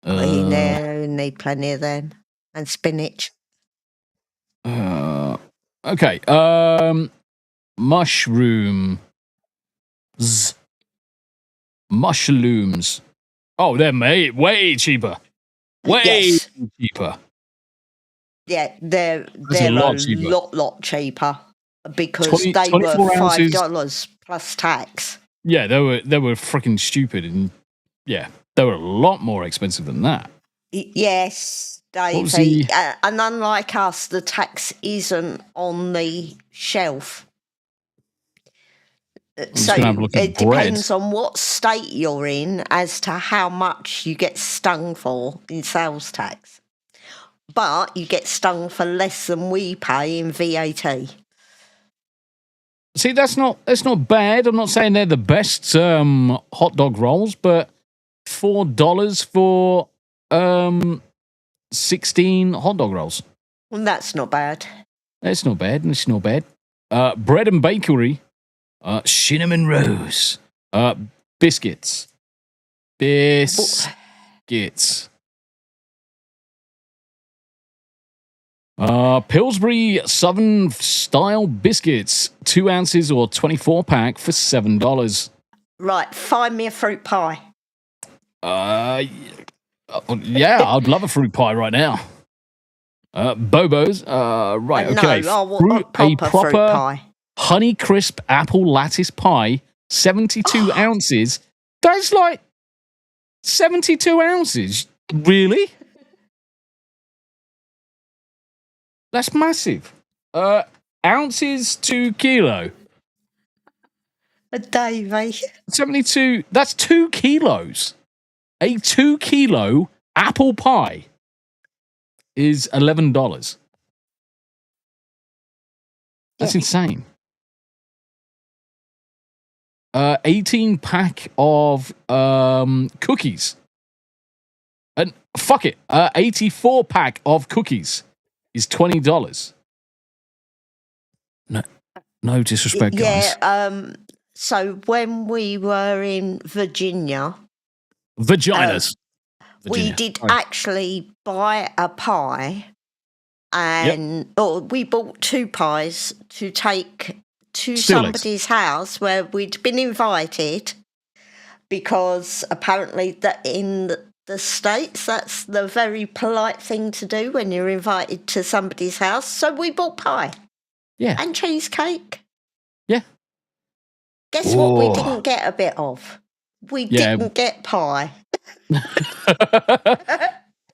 We need plenty of them and spinach. Okay. Mushrooms. Oh, they're way cheaper. Yes. Cheaper. Yeah, they're a a lot cheaper. lot cheaper because 20 they were 24 ounces. $5 plus tax. Yeah, they were freaking stupid, and yeah, they were a lot more expensive than that. Yes, What was Davey. the- And unlike us, the tax isn't on the shelf. just So gonna have a look at it bread. depends on what state you're in as to how much you get stung for in sales tax. But you get stung for less than we pay in VAT. See, that's not bad. I'm not saying they're the best hot dog rolls, but $4 for 16 hot dog rolls. Well, that's not bad. That's not bad. That's not bad. Bread and bakery, cinnamon rolls, biscuits. Pillsbury Southern style biscuits, 2 ounces or 24 pack for $7. Right, find me a fruit pie. Yeah, I'd love a fruit pie right now. Bobo's. Right, okay. No, I want a proper fruit pie. Honey crisp apple lattice pie, 72 ounces. That's like 72 ounces. Really? That's massive. Ounces to kilo. A day, mate. 72. That's 2 kilos. A 2 kilo apple pie is $11. That's insane. 18 pack of cookies. And fuck it. 84 pack of cookies is $20. No disrespect, guys. Yeah, so when we were in Virginia, Vaginas. we did actually buy a pie, and we bought 2 pies to take to somebody's house where we'd been invited, because apparently that in the States that's the very polite thing to do when you're invited to somebody's house. So we bought pie. Yeah. And cheesecake. Yeah. Guess what we didn't get a bit of? We didn't get pie.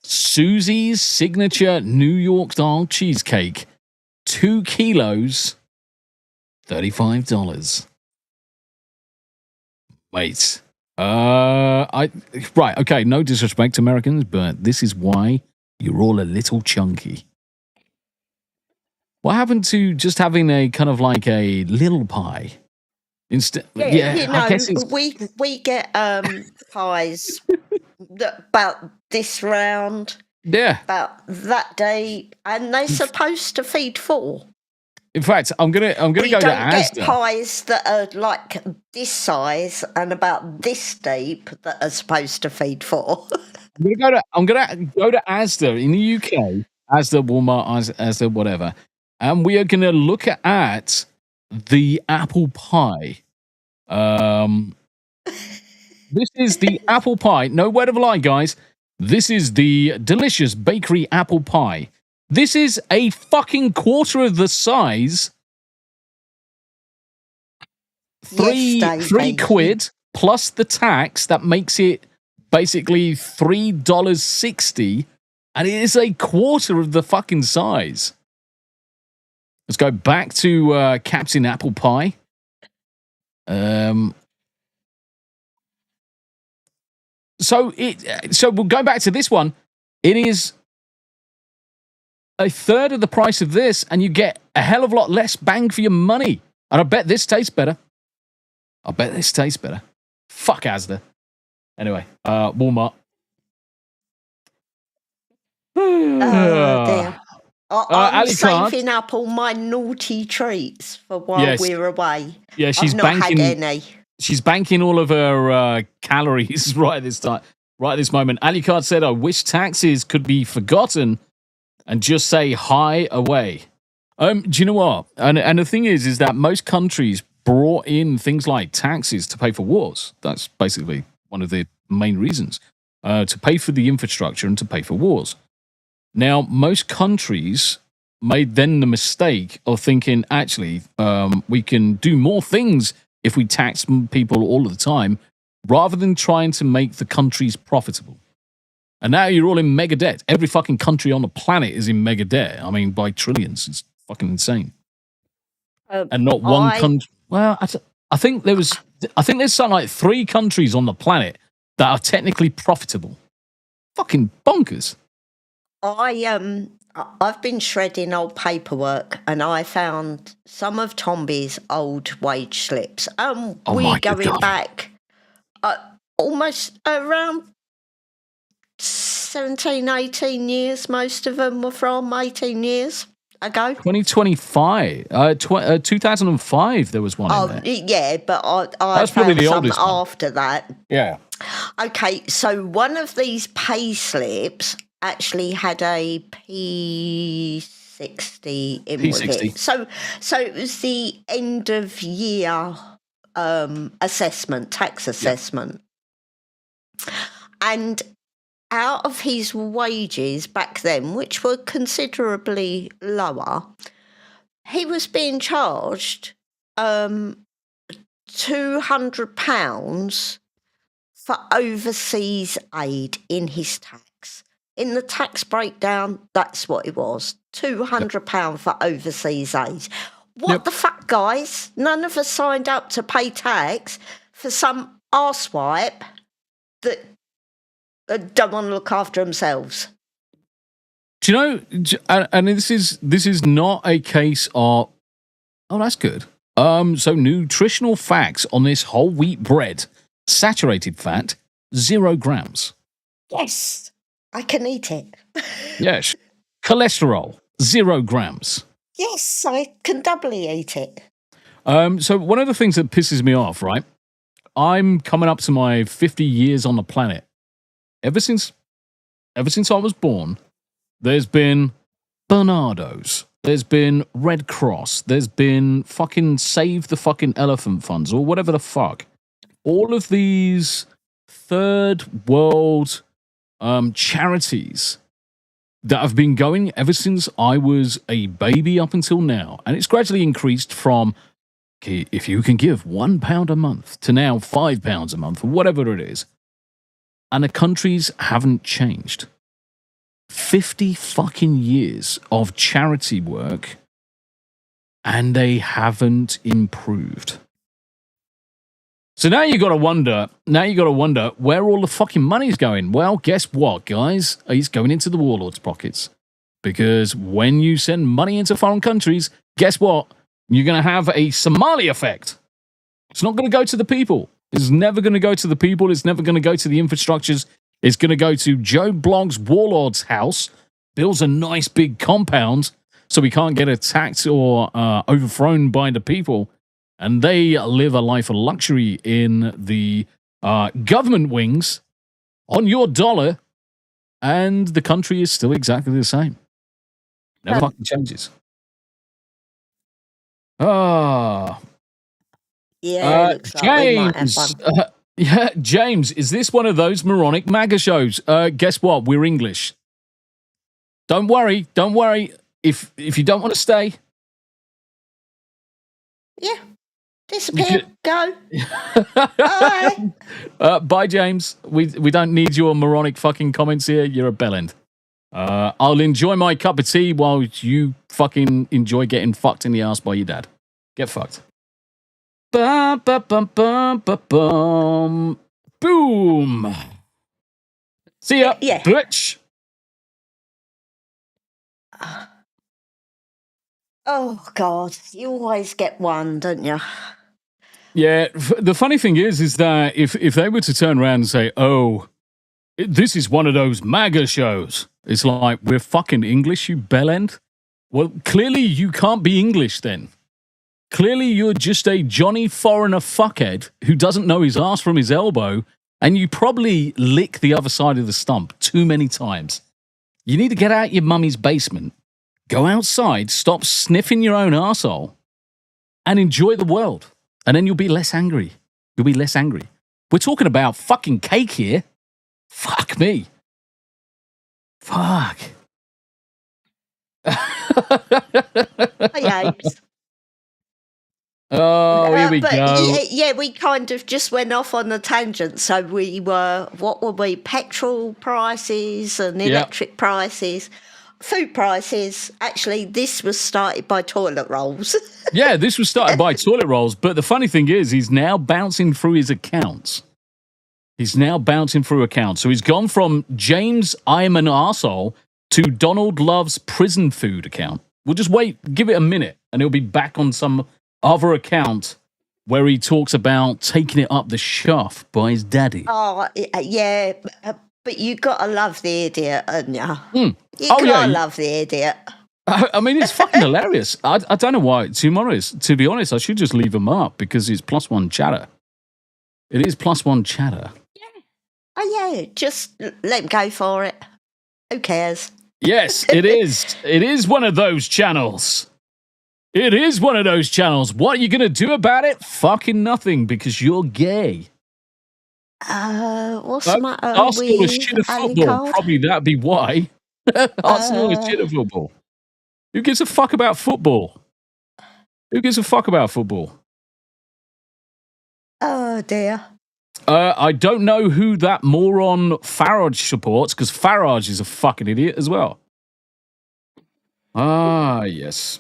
Susie's signature New York style cheesecake, 2 kilos, $35. Wait. Right, okay, no disrespect to Americans, but this is why you're all a little chunky. What happened to just having a kind of like a little pie? Instead, I guess we get pies about this round, about that day, and they're supposed to feed 4. In fact, I'm gonna go to Asda. We don't get pies that are like this size and about this deep that are supposed to feed 4. I'm gonna go to Asda in the UK, Asda, Walmart, Asda, whatever, and we are gonna look at the apple pie. This is the apple pie. No word of a lie, guys. This is the delicious bakery apple pie. This is a fucking quarter of the size. Three quid plus the tax. That makes it basically $3.60. And it is a quarter of the fucking size. Let's go back to Captain Apple Pie. So we'll go back to this one. It is a third of the price of this, and you get a hell of a lot less bang for your money. And I bet this tastes better. Fuck Asda. Anyway, Walmart. Oh, dear. I'm Alicard, saving up all my naughty treats for while we're away. Yeah, she's I've not banking. had any. She's banking all of her calories right this moment. Alicard said, "I wish taxes could be forgotten and just say hi away." Do you know what? And the thing is that most countries brought in things like taxes to pay for wars. That's basically one of the main reasons, to pay for the infrastructure and to pay for wars. Now, most countries made then the mistake of thinking, actually, we can do more things if we tax people all the time, rather than trying to make the countries profitable. And now you're all in mega debt. Every fucking country on the planet is in mega debt. I mean, by trillions. It's fucking insane. And not one country. Well, I think there's something like 3 countries on the planet that are technically profitable. Fucking bonkers. I've been shredding old paperwork, and I found some of Tombi's old wage slips. We're going back almost around 17, 18 years. Most of them were from 18 years ago. 2025, 2005. There was one. Oh, in there. yeah, but I That's probably found the some oldest one. after that. Yeah. Okay, so one of these pay slips actually had a P60 in with it. So it was the end of year tax assessment. And out of his wages back then, which were considerably lower, he was being charged £200 for overseas aid in his tax. In the tax breakdown, that's what it was. £200 for overseas aid. What the fuck, guys? None of us signed up to pay tax for some arsewipe that don't want to look after themselves. Do you know? And this is not a case of. Oh, that's good. So nutritional facts on this whole wheat bread: saturated fat, 0 grams. Yes, I can eat it. Yes. Cholesterol, 0 grams. Yes, I can doubly eat it. So one of the things that pisses me off, right? I'm coming up to my 50 years on the planet. Ever since I was born, there's been Bernardo's, there's been Red Cross, there's been fucking Save the fucking Elephant Funds or whatever the fuck. All of these third world charities that have been going ever since I was a baby up until now. And it's gradually increased from, okay, if you can give £1 a month to now £5 a month or whatever it is. And the countries haven't changed. 50 fucking years of charity work and they haven't improved. So now you got to wonder where all the fucking money's going. Well, guess what, guys? It's going into the warlords' pockets. Because when you send money into foreign countries, guess what? You're going to have a Somali effect. It's not going to go to the people. It's never going to go to the people. It's never going to go to the infrastructures. It's going to go to Joe Blogg's warlord's house, builds a nice big compound so we can't get attacked or overthrown by the people. And they live a life of luxury in the government wings on your dollar, and the country is still exactly the same. Never fucking changes. Yeah, looks like we might have James, one. James, is this one of those moronic MAGA shows? Guess what? We're English. Don't worry. If you don't want to stay, yeah, disappear. Go. Bye. Bye, James. We don't need your moronic fucking comments here. You're a bellend. I'll enjoy my cup of tea while you fucking enjoy getting fucked in the ass by your dad. Get fucked. Bum, bum, bum, bum, bum, bum. Boom. See ya, Yeah. bitch. Oh, God. You always get one, don't you? Yeah, the funny thing is that if they were to turn around and say, oh, this is one of those MAGA shows, it's like, we're fucking English, you bellend. Well, clearly you can't be English then. Clearly you're just a Johnny foreigner fuckhead who doesn't know his ass from his elbow, and you probably lick the other side of the stump too many times. You need to get out your mummy's basement, go outside, stop sniffing your own arsehole, and enjoy the world. And then you'll be less angry. We're talking about fucking cake here. Fuck me. Fuck. James. Oh, here we go. Yeah, we kind of just went off on a tangent. So what were we? Petrol prices and electric prices, food prices. Actually, this was started by toilet rolls. Yeah, this was started by toilet rolls. But the funny thing is, he's now bouncing through his accounts. So he's gone from James, I'm an arsehole, to Donald Love's prison food account. We'll just wait, give it a minute, and he'll be back on some other account where he talks about taking it up the shaft by his daddy. Oh, yeah. But you got to love the idiot, haven't you? Mm. You got to love the idiot. I mean, it's fucking hilarious. I don't know why. To be honest, I should just leave him up because it's +1 chatter. It is +1 chatter. Oh, yeah. Just let him go for it. Who cares? Yes, it is. It is one of those channels. It is one of those channels. What are you going to do about it? Fucking nothing, because you're gay. What's the matter Arsenal is with shit at Ali football. Card? Probably that'd be why. Arsenal is shit at football. Who gives a fuck about football? Who gives a fuck about football? Oh, dear. I don't know who that moron Farage supports, because Farage is a fucking idiot as well. Ah, yes.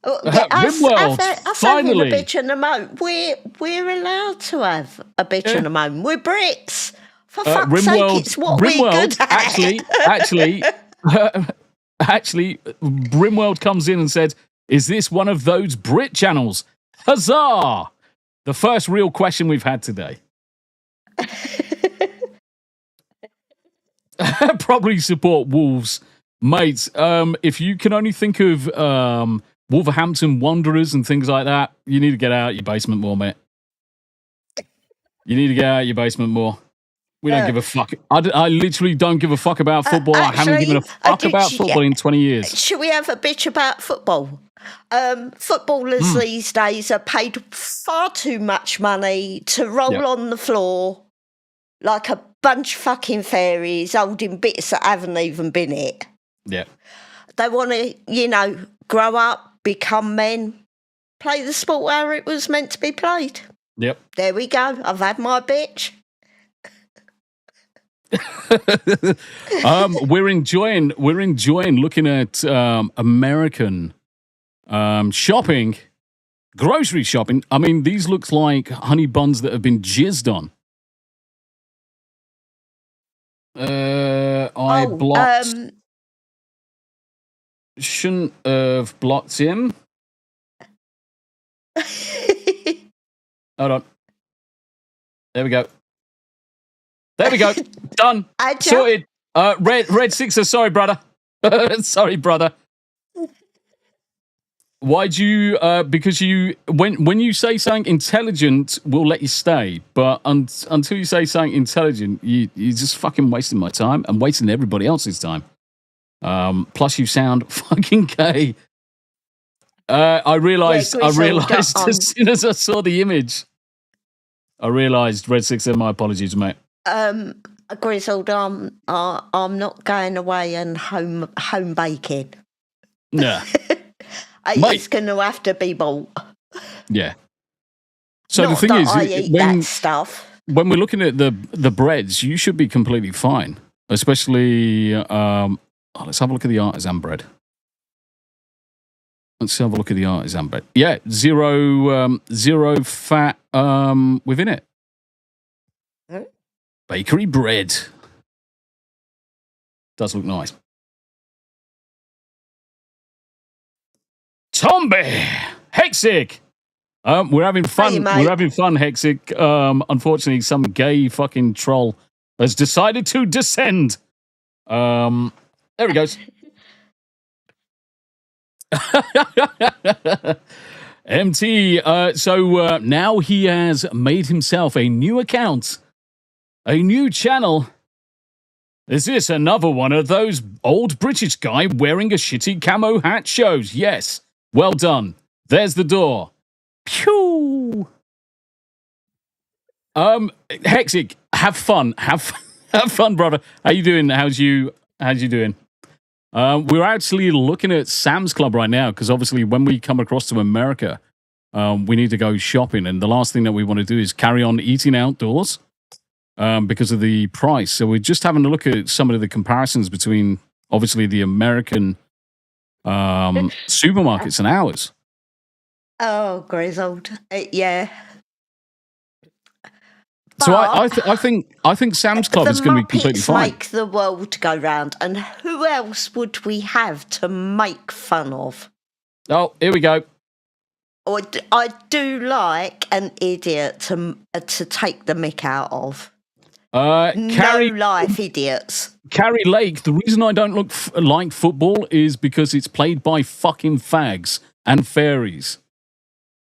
Rimworld, finally. Having a bitch and a moan. We're allowed to have a bitch and a moan. We're Brits. For fuck's sake, it's what we're good at. Actually, Brimworld comes in and said, "Is this one of those Brit channels?" Huzzah! The first real question we've had today. Probably support Wolves, mates. If you can only think of Wolverhampton Wanderers and things like that, you need to get out your basement more, mate. You need to get out your basement more. We don't give a fuck. I literally don't give a fuck about football. I haven't given a fuck about football in 20 years. Should we have a bitch about football? Footballers these days are paid far too much money to roll on the floor like a bunch of fucking fairies holding bits that haven't even been it. Yeah. They want to, grow up, become men, play the sport where it was meant to be played. Yep. There we go. I've had my bitch. We're enjoying looking at American shopping, grocery shopping. I mean, these look like honey buns that have been jizzed on. I blocked. Shouldn't have blocked him. Hold on. There we go. Done. Sorted. Red Sixer. Sorry, brother. Sorry, brother. Why'd you? Because when you say something intelligent, we'll let you stay. But until you say something intelligent, you're just fucking wasting my time and wasting everybody else's time. Plus, you sound fucking gay. I realized as soon as I saw the image. I realised, Red Sixer, my apologies, mate. Grizzled, I'm not going away and home baking. No. It's going to have to be bought. Yeah. So not the thing is, I eat that stuff. When we're looking at the breads, you should be completely fine. Especially, let's have a look at the artisan bread. Let's have a look at the artisan bread. Yeah, zero fat within it. Bakery bread. Does look nice. Tombi! Hexic! We're having fun. Hey, we're having fun, Hexic. Unfortunately, some gay fucking troll has decided to descend. There he goes. MT. So now he has made himself a new account, a new channel. Is this another one of those old British guy wearing a shitty camo hat shows? Yes. Well done. There's the door. Pew. Hexic, have fun. Have fun, brother. How you doing? How's you doing? We're actually looking at Sam's Club right now because obviously when we come across to America, we need to go shopping. And the last thing that we want to do is carry on eating outdoors because of the price. So we're just having a look at some of the comparisons between obviously the American supermarkets and ours. Oh, grizzled. Yeah. So I think Sam's Club is going to be completely fine. Make the world go round, and who else would we have to make fun of? Oh, here we go. I do like an idiot to take the mick out of. No life idiots. Carrie Lake. The reason I don't look like football is because it's played by fucking fags and fairies.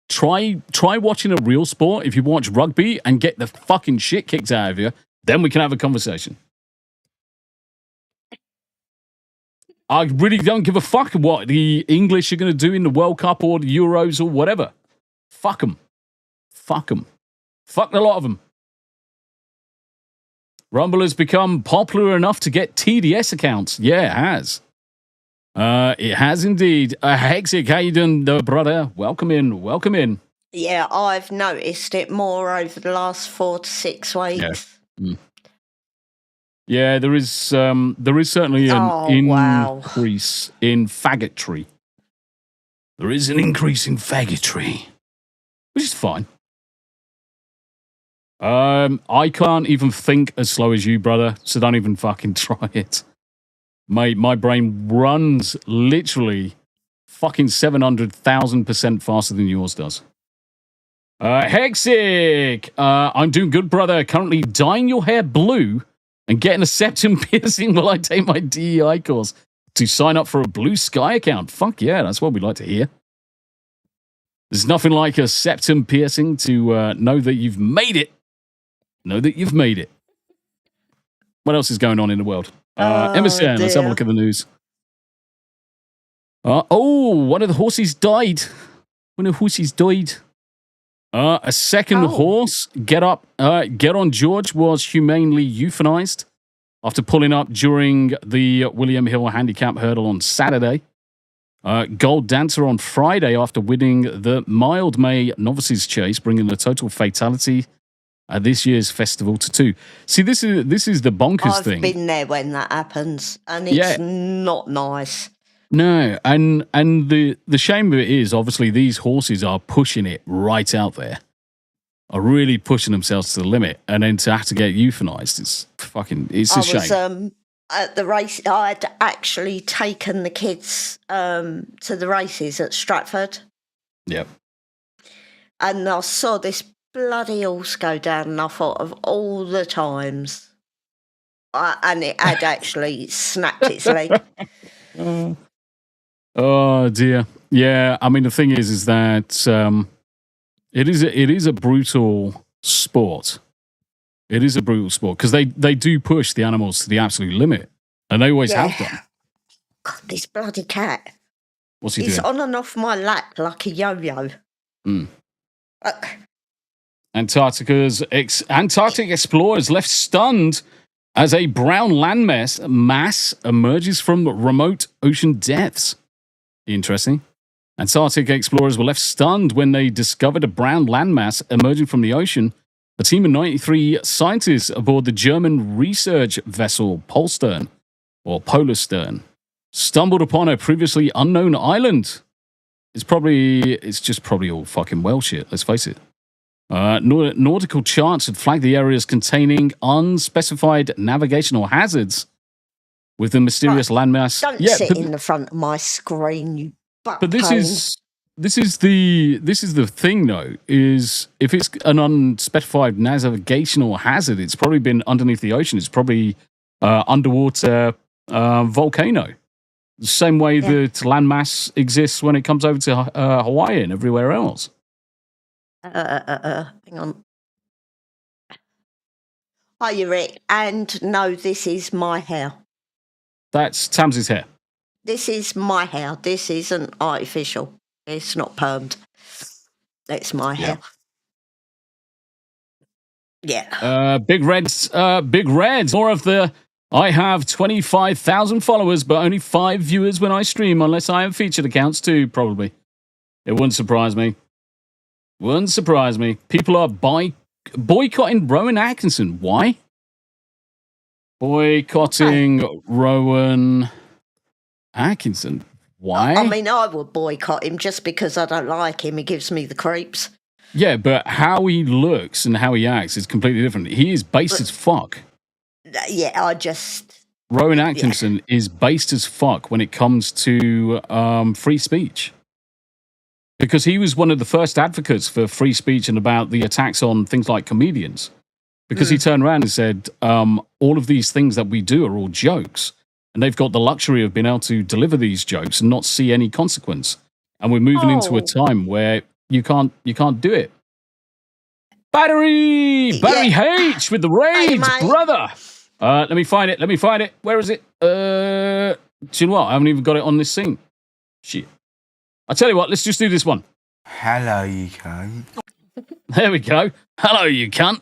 Try watching a real sport if you watch rugby and get the fucking shit kicked out of you. Then we can have a conversation. I really don't give a fuck what the English are going to do in the World Cup or the Euros or whatever. Fuck them. Fuck them. Fuck a lot of them. Rumble has become popular enough to get TDS accounts. Yeah, it has. It has indeed. Hexic, how you doing, brother? Welcome in. Welcome in. Yeah, I've noticed it more over the last 4 to 6 weeks. Yeah. Yeah, there is certainly an increase in faggotry. There is an increase in faggotry, which is fine. I can't even think as slow as you, brother, so don't even fucking try it. My brain runs literally fucking 700,000% faster than yours does. Hexic! I'm doing good, brother. Currently dyeing your hair blue and getting a septum piercing while I take my DEI course to sign up for a Blue Sky account. Fuck yeah, that's what we'd like to hear. There's nothing like a septum piercing to know that you've made it. Know that you've made it. What else is going on in the world? MSN, let's have a look at the news. One of the horses died. A second horse, Get on George, was humanely euthanized after pulling up during the William Hill Handicap Hurdle on Saturday. Gold Dancer on Friday after winning the Mild May Novices Chase, bringing the total fatality at this year's festival to 2. See, this is the bonkers thing. I've been there when that happens, and it's not nice. No, and the shame of it is, obviously, these horses are pushing it right out there, are really pushing themselves to the limit, and then to have to get euthanized, it's a shame. I was at the race. I'd actually taken the kids to the races at Stratford. Yep. And I saw this bloody horse go down, and I thought of all the times, and it had actually snapped its leg. Oh dear. Yeah, I mean the thing is that it is a brutal sport. It is a brutal sport because they do push the animals to the absolute limit, and they always have done. God, this bloody cat. What's he He's doing? on and off my lap like a yo-yo. Antarctic explorers left stunned as a brown landmass emerges from remote ocean depths. Interesting. Antarctic explorers were left stunned when they discovered a brown landmass emerging from the ocean. A team of 93 scientists aboard the German research vessel Polarstern stumbled upon a previously unknown island. It's just probably all fucking whale shit, let's face it. Nautical charts had flagged the areas containing unspecified navigational hazards with the mysterious landmass. Don't sit in the front of my screen, you butt But this pain. is the thing though, is if it's an unspecified navigational hazard, it's probably been underneath the ocean. It's probably underwater volcano. The same way that landmass exists when it comes over to Hawaii and everywhere else. Hang on. Hi, you Rick. And no, this is my hair. That's Tamsin's hair. This is my hair. This isn't artificial. It's not permed. It's my hair. Yeah. Big Reds. More of the. I have 25,000 followers, but only 5 viewers when I stream, unless I have featured accounts too, probably. It wouldn't surprise me. People are boycotting Rowan Atkinson. Why? Boycotting Rowan Atkinson. Why? I mean, I would boycott him just because I don't like him. He gives me the creeps. Yeah, but how he looks and how he acts is completely different. He is based as fuck. Yeah, Rowan Atkinson is based as fuck when it comes to free speech. Because he was one of the first advocates for free speech and about the attacks on things like comedians. Because he turned around and said, all of these things that we do are all jokes. And they've got the luxury of being able to deliver these jokes and not see any consequence. And we're moving into a time where you can't do it. Battery H with the raids, brother. Let me find it. Where is it? Do you know what? I haven't even got it on this scene. Shit. I tell you what, let's just do this one. Hello, you cunt. There we go. Hello, you cunt.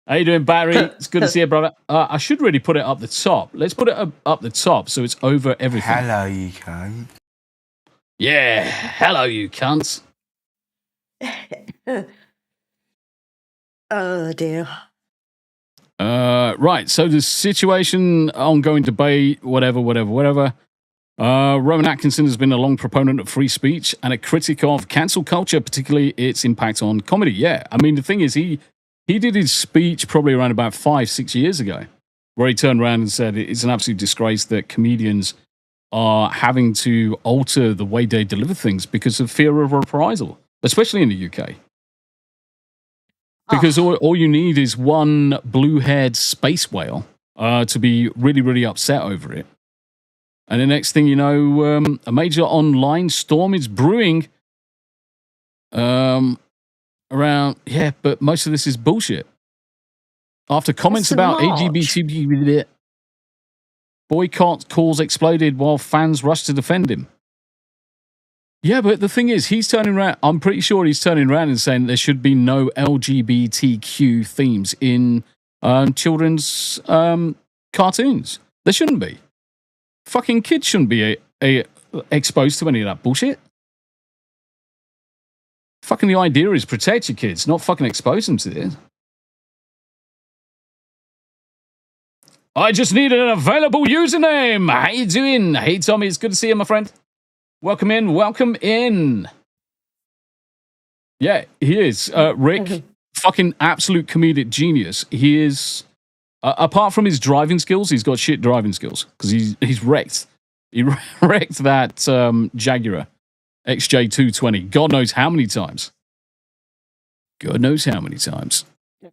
How you doing, Barry? It's good to see you, brother. I should really put it up the top. Let's put it up the top so it's over everything. Hello, you cunt. Yeah. Hello, you cunts. Oh dear. Right. So the situation, ongoing debate, whatever. Rowan Atkinson has been a long proponent of free speech and a critic of cancel culture, particularly its impact on comedy. Yeah. I mean, the thing is, he did his speech probably around about 5-6 years ago, where he turned around and said it's an absolute disgrace that comedians are having to alter the way they deliver things because of fear of reprisal, especially in the UK. Because all you need is one blue-haired space whale to be really, really upset over it. And the next thing you know, a major online storm is brewing around, but most of this is bullshit. After comments about LGBT boycott calls exploded while fans rushed to defend him. Yeah, but the thing is, he's turning around. I'm pretty sure he's turning around and saying there should be no LGBTQ themes in children's cartoons. There shouldn't be. Fucking kids shouldn't be exposed to any of that bullshit. Fucking the idea is protect your kids, not fucking expose them to this. I just need an available username. How you doing? Hey, Tommy, it's good to see you, my friend. Welcome in. Yeah, he is. Rick, fucking absolute comedic genius. He is, apart from his driving skills, he's got shit driving skills because he's wrecked. He wrecked that Jaguar XJ220. God knows how many times.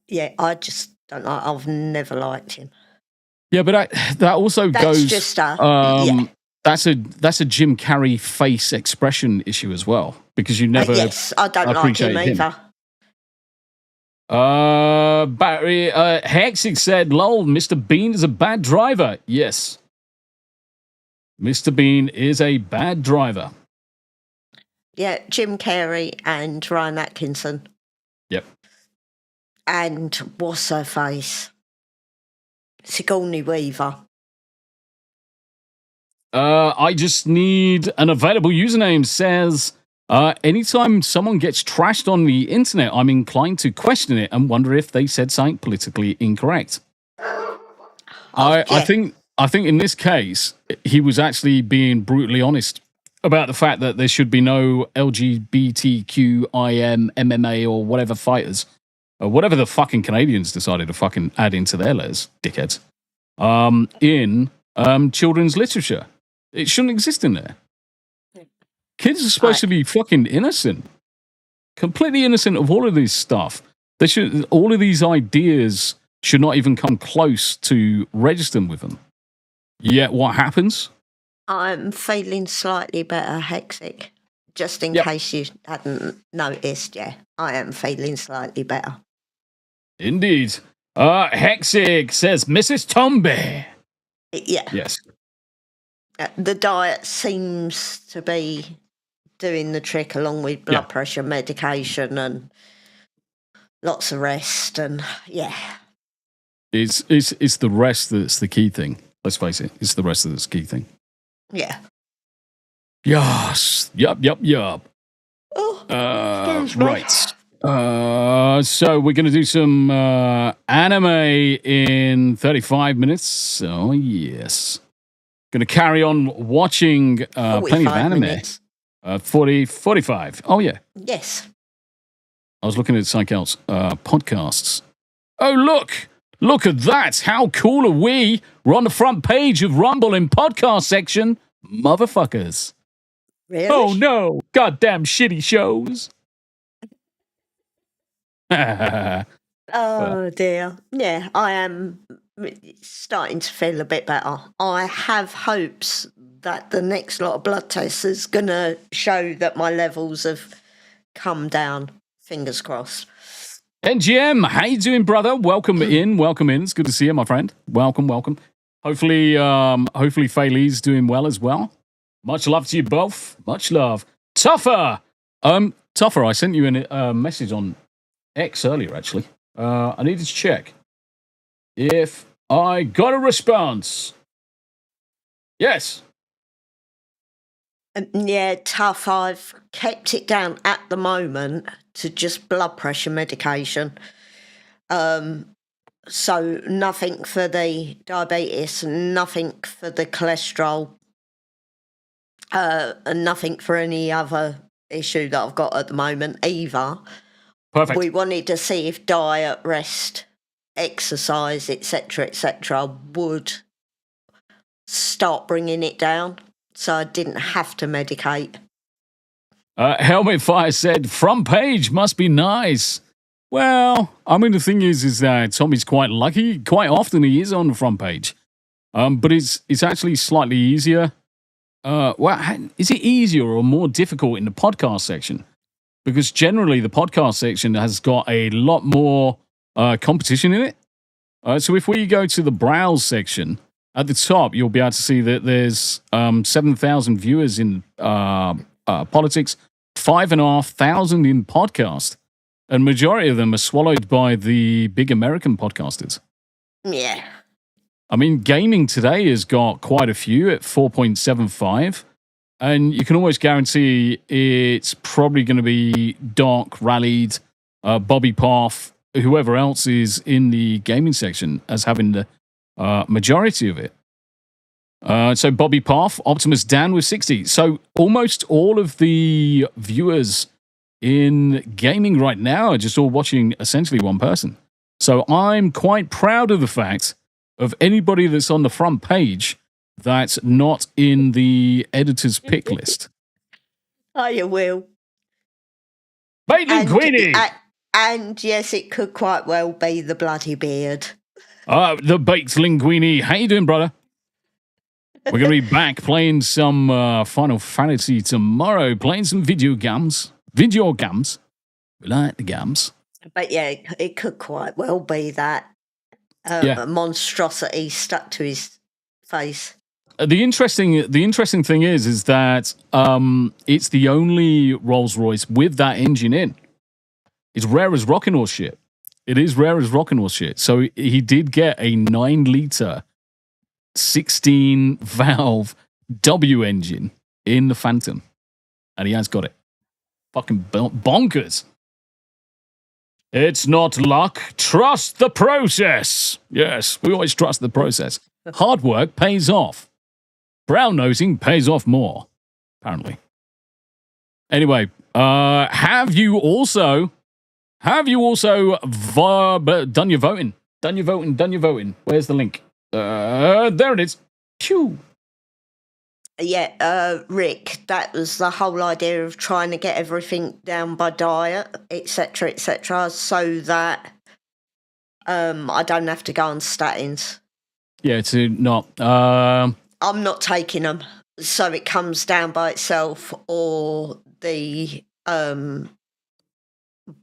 Yeah, I just don't like. I've never liked him. Yeah, but that also goes. Just yeah. That's a Jim Carrey face expression issue as well, because you never. Yes, I don't like him either. Barry Hexig said, "Lol, Mr. Bean is a bad driver." Yes, Mr. Bean is a bad driver. Yeah, Jim Carrey and Ryan Atkinson. Yep. And what's her face? Sigourney Weaver. I just need an available username. Says, anytime someone gets trashed on the internet, I'm inclined to question it and wonder if they said something politically incorrect. I think in this case, he was actually being brutally honest about the fact that there should be no LGBTQIM, MMA, or whatever fighters, or whatever the fucking Canadians decided to fucking add into their letters, dickheads, in children's literature. It shouldn't exist in there. Kids are supposed to be fucking innocent, completely innocent of all of this stuff. All of these ideas should not even come close to registering with them. Yet what happens? I'm feeling slightly better, Hexic. Just in case you hadn't noticed, yeah, I am feeling slightly better. Indeed. Hexic says, Mrs. Tombi. Yeah. Yes. The diet seems to be doing the trick, along with blood pressure medication and lots of rest, and It's the rest that's the key thing. Let's face it. It's the rest that's the key thing. Yeah. Yes. Yup. Oh, right. So we're going to do some anime in 35 minutes. Oh, yes. Going to carry on watching plenty of anime. 45. Oh, yeah. Yes. I was looking at Psychel's podcasts. Oh, look. Look at that. How cool are we? We're on the front page of Rumble in podcast section. Motherfuckers. Really? Oh, no. Goddamn shitty shows. Oh, dear. Yeah, I am starting to feel a bit better. I have hopes that the next lot of blood tests is going to show that my levels have come down. Fingers crossed. NGM, how you doing, brother? Welcome in. It's good to see you, my friend. Welcome. Hopefully, Faylee's doing well as well. Much love to you both. Much love. Tougher. Tougher, I sent you a message on X earlier, actually. I needed to check if I got a response. Yes. Yeah, tough. I've kept it down at the moment to just blood pressure medication. So nothing for the diabetes, nothing for the cholesterol, and nothing for any other issue that I've got at the moment either. Perfect. We wanted to see if diet, rest, exercise, etc., would start bringing it down, so I didn't have to medicate. Helmet Fire said, front page must be nice. Well, I mean, the thing is that Tommy's quite lucky. Quite often he is on the front page. But it's actually slightly easier. Is it easier or more difficult in the podcast section? Because generally the podcast section has got a lot more competition in it. So if we go to the browse section, at the top, you'll be able to see that there's 7,000 viewers in politics, 5,500 in podcast. And majority of them are swallowed by the big American podcasters. Yeah. I mean, gaming today has got quite a few at 4.75. And you can almost guarantee it's probably going to be Doc, Rallied, Bobby Path, whoever else is in the gaming section as having the majority of it. So Bobby Path, Optimus Dan with 60. So almost all of the viewers in gaming right now are just all watching essentially one person. So I'm quite proud of the fact of anybody that's on the front page that's not in the editor's pick list. Oh, you will. Baiting Queenie! And yes, it could quite well be the bloody beard. The Baked Linguini. How you doing, brother? We're going to be back playing some Final Fantasy tomorrow, playing some video games. Video games. We like the games. But yeah, it could quite well be that a monstrosity stuck to his face. The interesting thing is that it's the only Rolls-Royce with that engine in. It's rare as rockin' horse shit. It is rare as rockin' horse shit. So he did get a 9-liter, 16-valve W engine in the Phantom. And he has got it. Fucking bonkers. It's not luck. Trust the process. Yes, we always trust the process. Hard work pays off. Brown nosing pays off more, apparently. Anyway, have you also done your voting? Done your voting. Where's the link? There it is. Phew. Yeah, Rick, that was the whole idea of trying to get everything down by diet, etc., so that I don't have to go on statins. Yeah, to not... I'm not taking them, so it comes down by itself, or the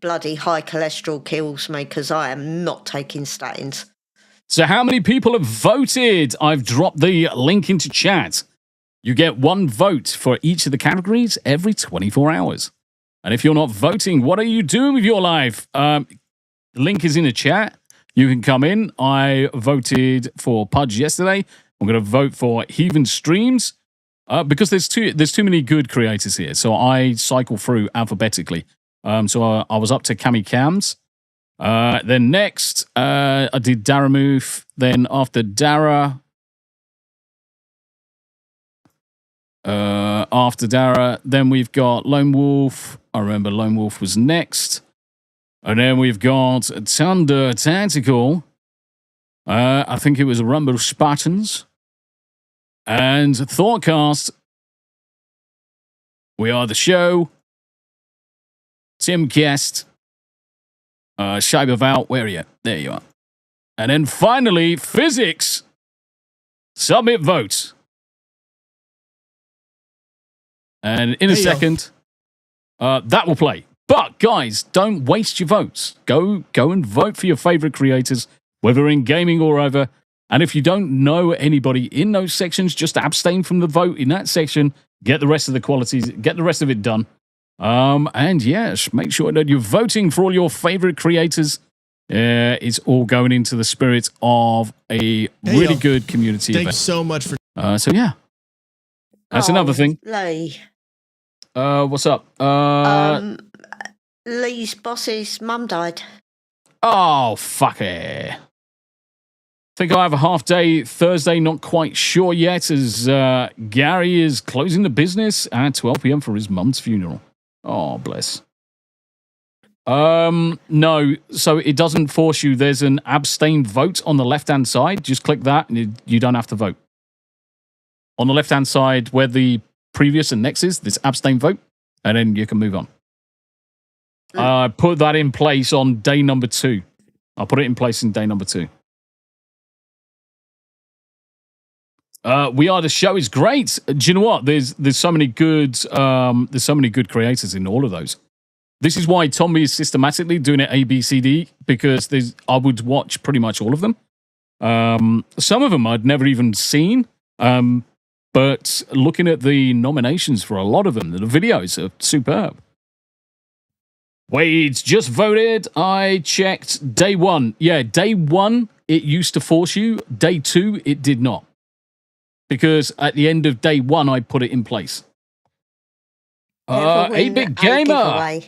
bloody high cholesterol kills me, because I am not taking statins. So how many people have voted? I've dropped the link into chat. You get one vote for each of the categories every 24 hours. And if you're not voting, what are you doing with your life? Link is in the chat. You can come in. I voted for Pudge yesterday. I'm going to vote for Heathen Streams because there's too many good creators here. So I cycle through alphabetically. So I was up to Cami Cams. Then next, I did Daramoof. Then after Dara... then we've got Lone Wolf. I remember Lone Wolf was next. And then we've got Thunder Tactical. I think it was a Rumble Spartans. And Thoughtcast. We Are the Show. Timcast. Shiberval. Where are you? There you are. And then finally, Physics. Submit votes. And in a second, that will play. But guys, don't waste your votes. Go and vote for your favorite creators, whether in gaming or over. And if you don't know anybody in those sections, just abstain from the vote in that section. Get the rest of the qualities, get the rest of it done. And yes, make sure that you're voting for all your favorite creators. It's all going into the spirit of a really good community event. Thanks so much for. So yeah, that's another thing. Lee. What's up? Lee's boss's mum died. Oh, fuck it. Think I have a half day Thursday, not quite sure yet, as Gary is closing the business at 12 p.m. for his mum's funeral. Oh, bless. No, so it doesn't force you. There's an abstain vote on the left-hand side. Just click that and you don't have to vote. On the left-hand side where the previous and next is, this abstain vote, and then you can move on. Put that in place on day number 2. I'll put it in place in day number 2. We Are the Show is great. Do you know what? There's so many good creators in all of those. This is why Tombi is systematically doing it A, B, C, D, because I would watch pretty much all of them. Some of them I'd never even seen, but looking at the nominations for a lot of them, the videos are superb. Wade just voted. I checked day 1. Yeah, day 1, it used to force you. Day 2, it did not. Because at the end of day 1, I put it in place. 8-Bit Gamer.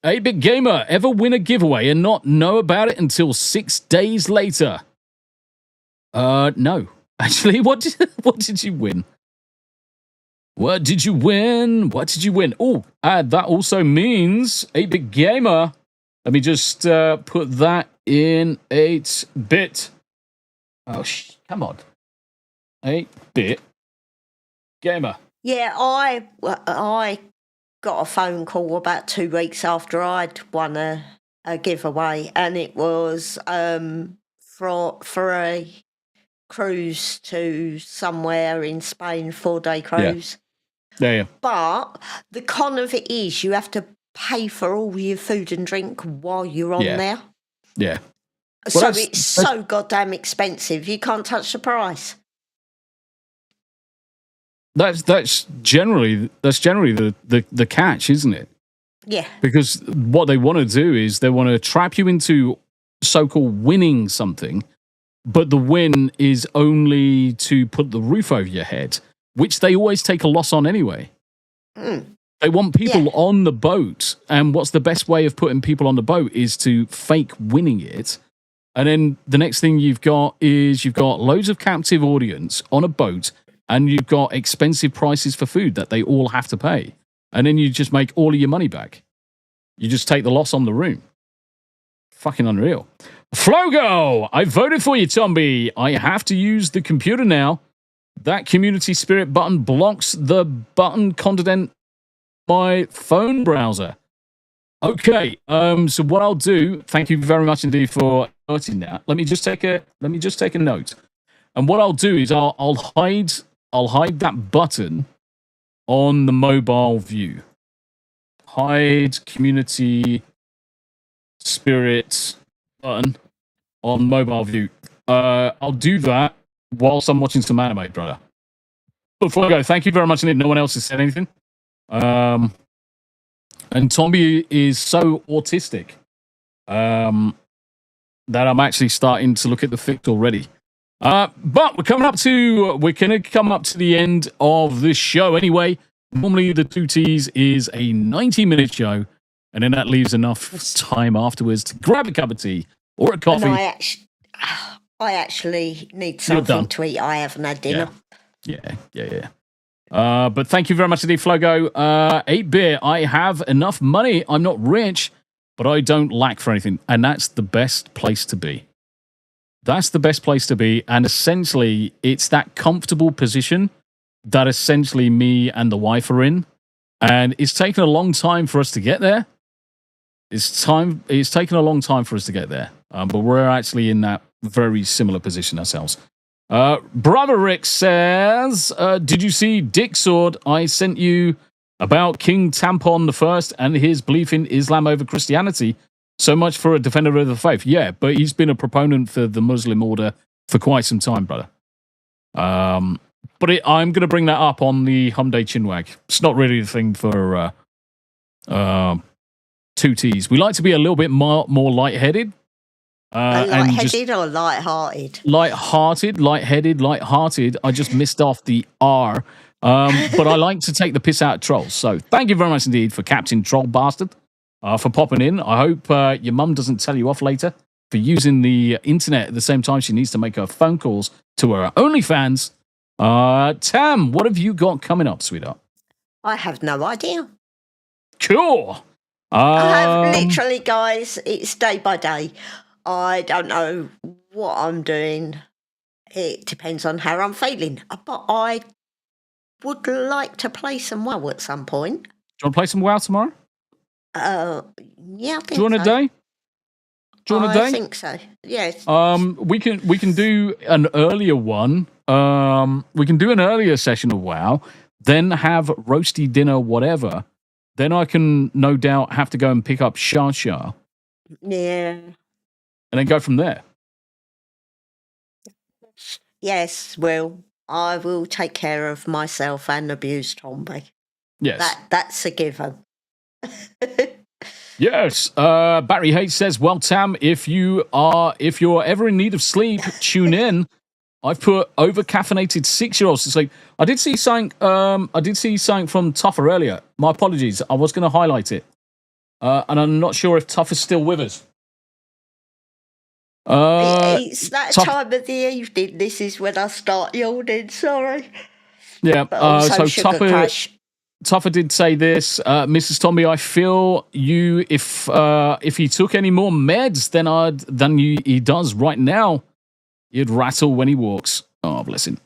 8-Bit Gamer, ever win a giveaway and not know about it until 6 days later? No. Actually, what did you win? What did you win? Oh, that also means 8-Bit Gamer. Let me just put that in 8-Bit. Oh, come on. 8-Bit Gamer. Yeah, I got a phone call about 2 weeks after I'd won a giveaway, and it was for a cruise to somewhere in Spain, 4-day cruise. Yeah. But the con of it is you have to pay for all your food and drink while you're on there. Yeah. So it's so goddamn expensive. You can't touch the price. That's generally the catch, isn't it? Yeah. Because what they want to do is they want to trap you into so-called winning something, but the win is only to put the roof over your head, which they always take a loss on anyway. They want people on the boat, and what's the best way of putting people on the boat is to fake winning it. And then the next thing you've got loads of captive audience on a boat, and you've got expensive prices for food that they all have to pay. And then you just make all of your money back. You just take the loss on the room. Fucking unreal. Flogo, I voted for you, Tombi. I have to use the computer now. That community spirit button blocks the button content my phone browser. Okay, so what I'll do, thank you very much indeed for noting that. Let me just take a note. And what I'll do is I'll hide that button on the mobile view. Hide community spirit button on mobile view. I'll do that whilst I'm watching some anime, brother. Before I go, thank you very much indeed. No one else has said anything. And Tombi is so autistic that I'm actually starting to look at the fix already. But we're going to come up to the end of this show anyway. Normally the 2Ts is a 90-minute show, and then that leaves enough time afterwards to grab a cup of tea or a coffee. And I actually need something to eat. I haven't had dinner. Yeah. But thank you very much indeed, Flogo. 8-Bit, I have enough money. I'm not rich, but I don't lack for anything. And that's the best place to be. That's the best place to be. And essentially, it's that comfortable position that essentially me and the wife are in. And it's taken a long time for us to get there. It's taken a long time for us to get there. But we're actually in that very similar position ourselves. Brother Rick says, did you see Dick Sword? I sent you about King Tampon I and his belief in Islam over Christianity. So much for a defender of the faith. Yeah, but he's been a proponent for the Muslim order for quite some time, brother. But I'm going to bring that up on the Hyundai Chinwag. It's not really the thing for 2Ts. We like to be a little bit more lightheaded. Light-headed or light-hearted? Light-headed. I just missed off the R. But I like to take the piss out of trolls. So thank you very much indeed for Captain Troll Bastard for popping in. I hope your mum doesn't tell you off later for using the internet at the same time she needs to make her phone calls to her OnlyFans. Tam, what have you got coming up, sweetheart? I have no idea. Cool. I have literally, guys, it's day by day. I don't know what I'm doing. It depends on how I'm feeling. But I would like to play some WoW at some point. Do you want to play some WoW tomorrow? Yeah, I think Do you want so. a day? Do you want a day? I think so. Yes. We can do an earlier one. We can do an earlier session of WoW, then have roasty dinner, whatever. Then I can no doubt have to go and pick up Shah Shah. Yeah. And then go from there. Yes, Will. I will take care of myself and abuse Tombi. Yes. That's a given. Yes. Barry Hayes says, well, Tam, if you're ever in need of sleep, tune in. I've put over-caffeinated 6-year-olds to sleep. I did see something from Tuffer earlier. My apologies. I was going to highlight it. And I'm not sure if Tuffer's still with us. It's that time of the evening. This is when I start yawning. Sorry. Yeah. But also So Sugar Crash. Tuffer did say this, Mrs. Tombi. I feel you if he took any more meds than he does right now, he'd rattle when he walks. Oh, bless him.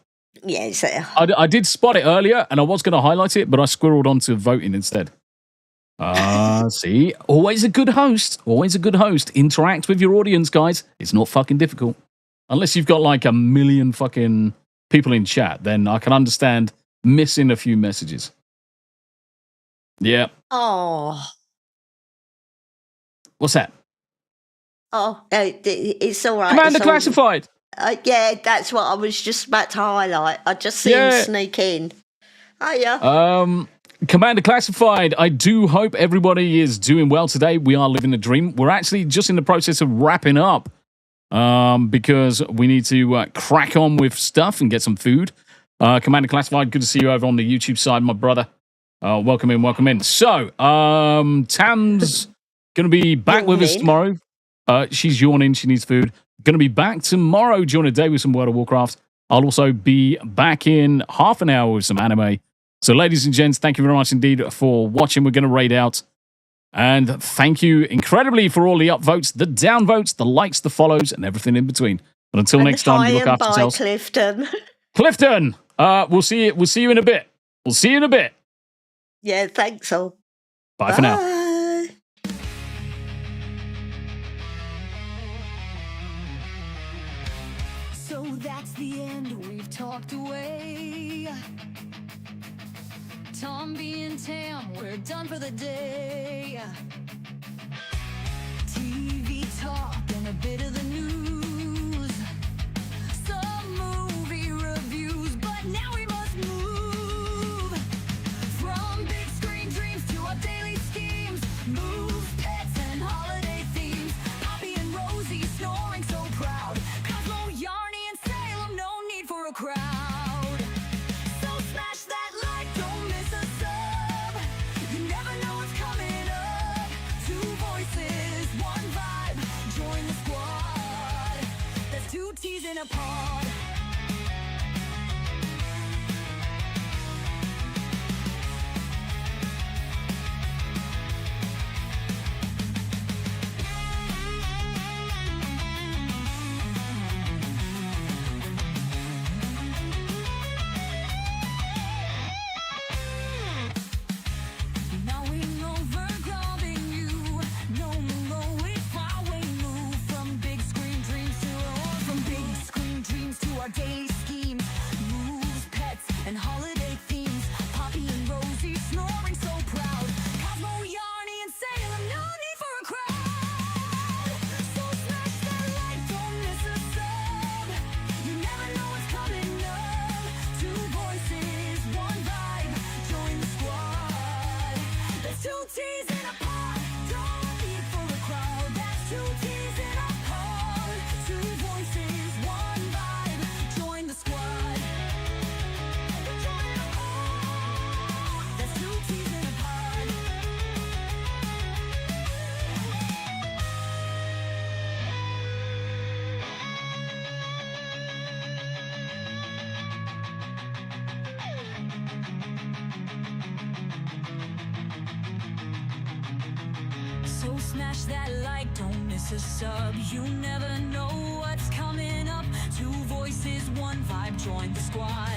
Yes. I did spot it earlier, and I was going to highlight it, but I squirreled onto voting instead. See, always a good host. Always a good host. Interact with your audience, guys. It's not fucking difficult. Unless you've got like 1 million fucking people in chat, then I can understand missing a few messages. Yeah. Oh. What's that? Oh, it's all right. Commander It's all- Classified. Yeah, that's what I was just about to highlight. I just see him sneak in. Hiya. Commander Classified, I do hope everybody is doing well today. We are living a dream. We're actually just in the process of wrapping up because we need to crack on with stuff and get some food. Commander Classified, good to see you over on the YouTube side, my brother. Welcome in. So, Tam's going to be back with us tomorrow. She's yawning. She needs food. Going to be back tomorrow during the day with some World of Warcraft. I'll also be back in half an hour with some anime. So, ladies and gents, thank you very much indeed for watching. We're going to raid out. And thank you incredibly for all the upvotes, the downvotes, the likes, the follows, and everything in between. But until next time, you look after yourselves. Clifton. Clifton, we'll see you in a bit. We'll see you in a bit. Yeah, thanks all. Bye for now. So that's the end, we've talked away. Tombi and Tam, we're done for the day. TV talk and a bit of the news. Some movie reviews, but now we must move. From big screen dreams to our daily schemes. Move, pets and holiday themes. Poppy and Rosie snoring so proud. Cosmo, Yarny and Salem, no need for a crowd. So smash that like, don't miss a sub. You never know what's coming up. 2 voices, 1 vibe. Join the squad. There's 2 T's in a pod. Now we know we're grabbing you. No more if I we move from big screen dreams to from big screen dreams. teas in a pod. Don't need for a crowd. That's two teas in a pod. Two voices, one vibe. Join the squad. Join the pod. That's two teas in a pod. So smash that like, don't miss a sub. You never know what's coming up. Two voices, one vibe, join the squad.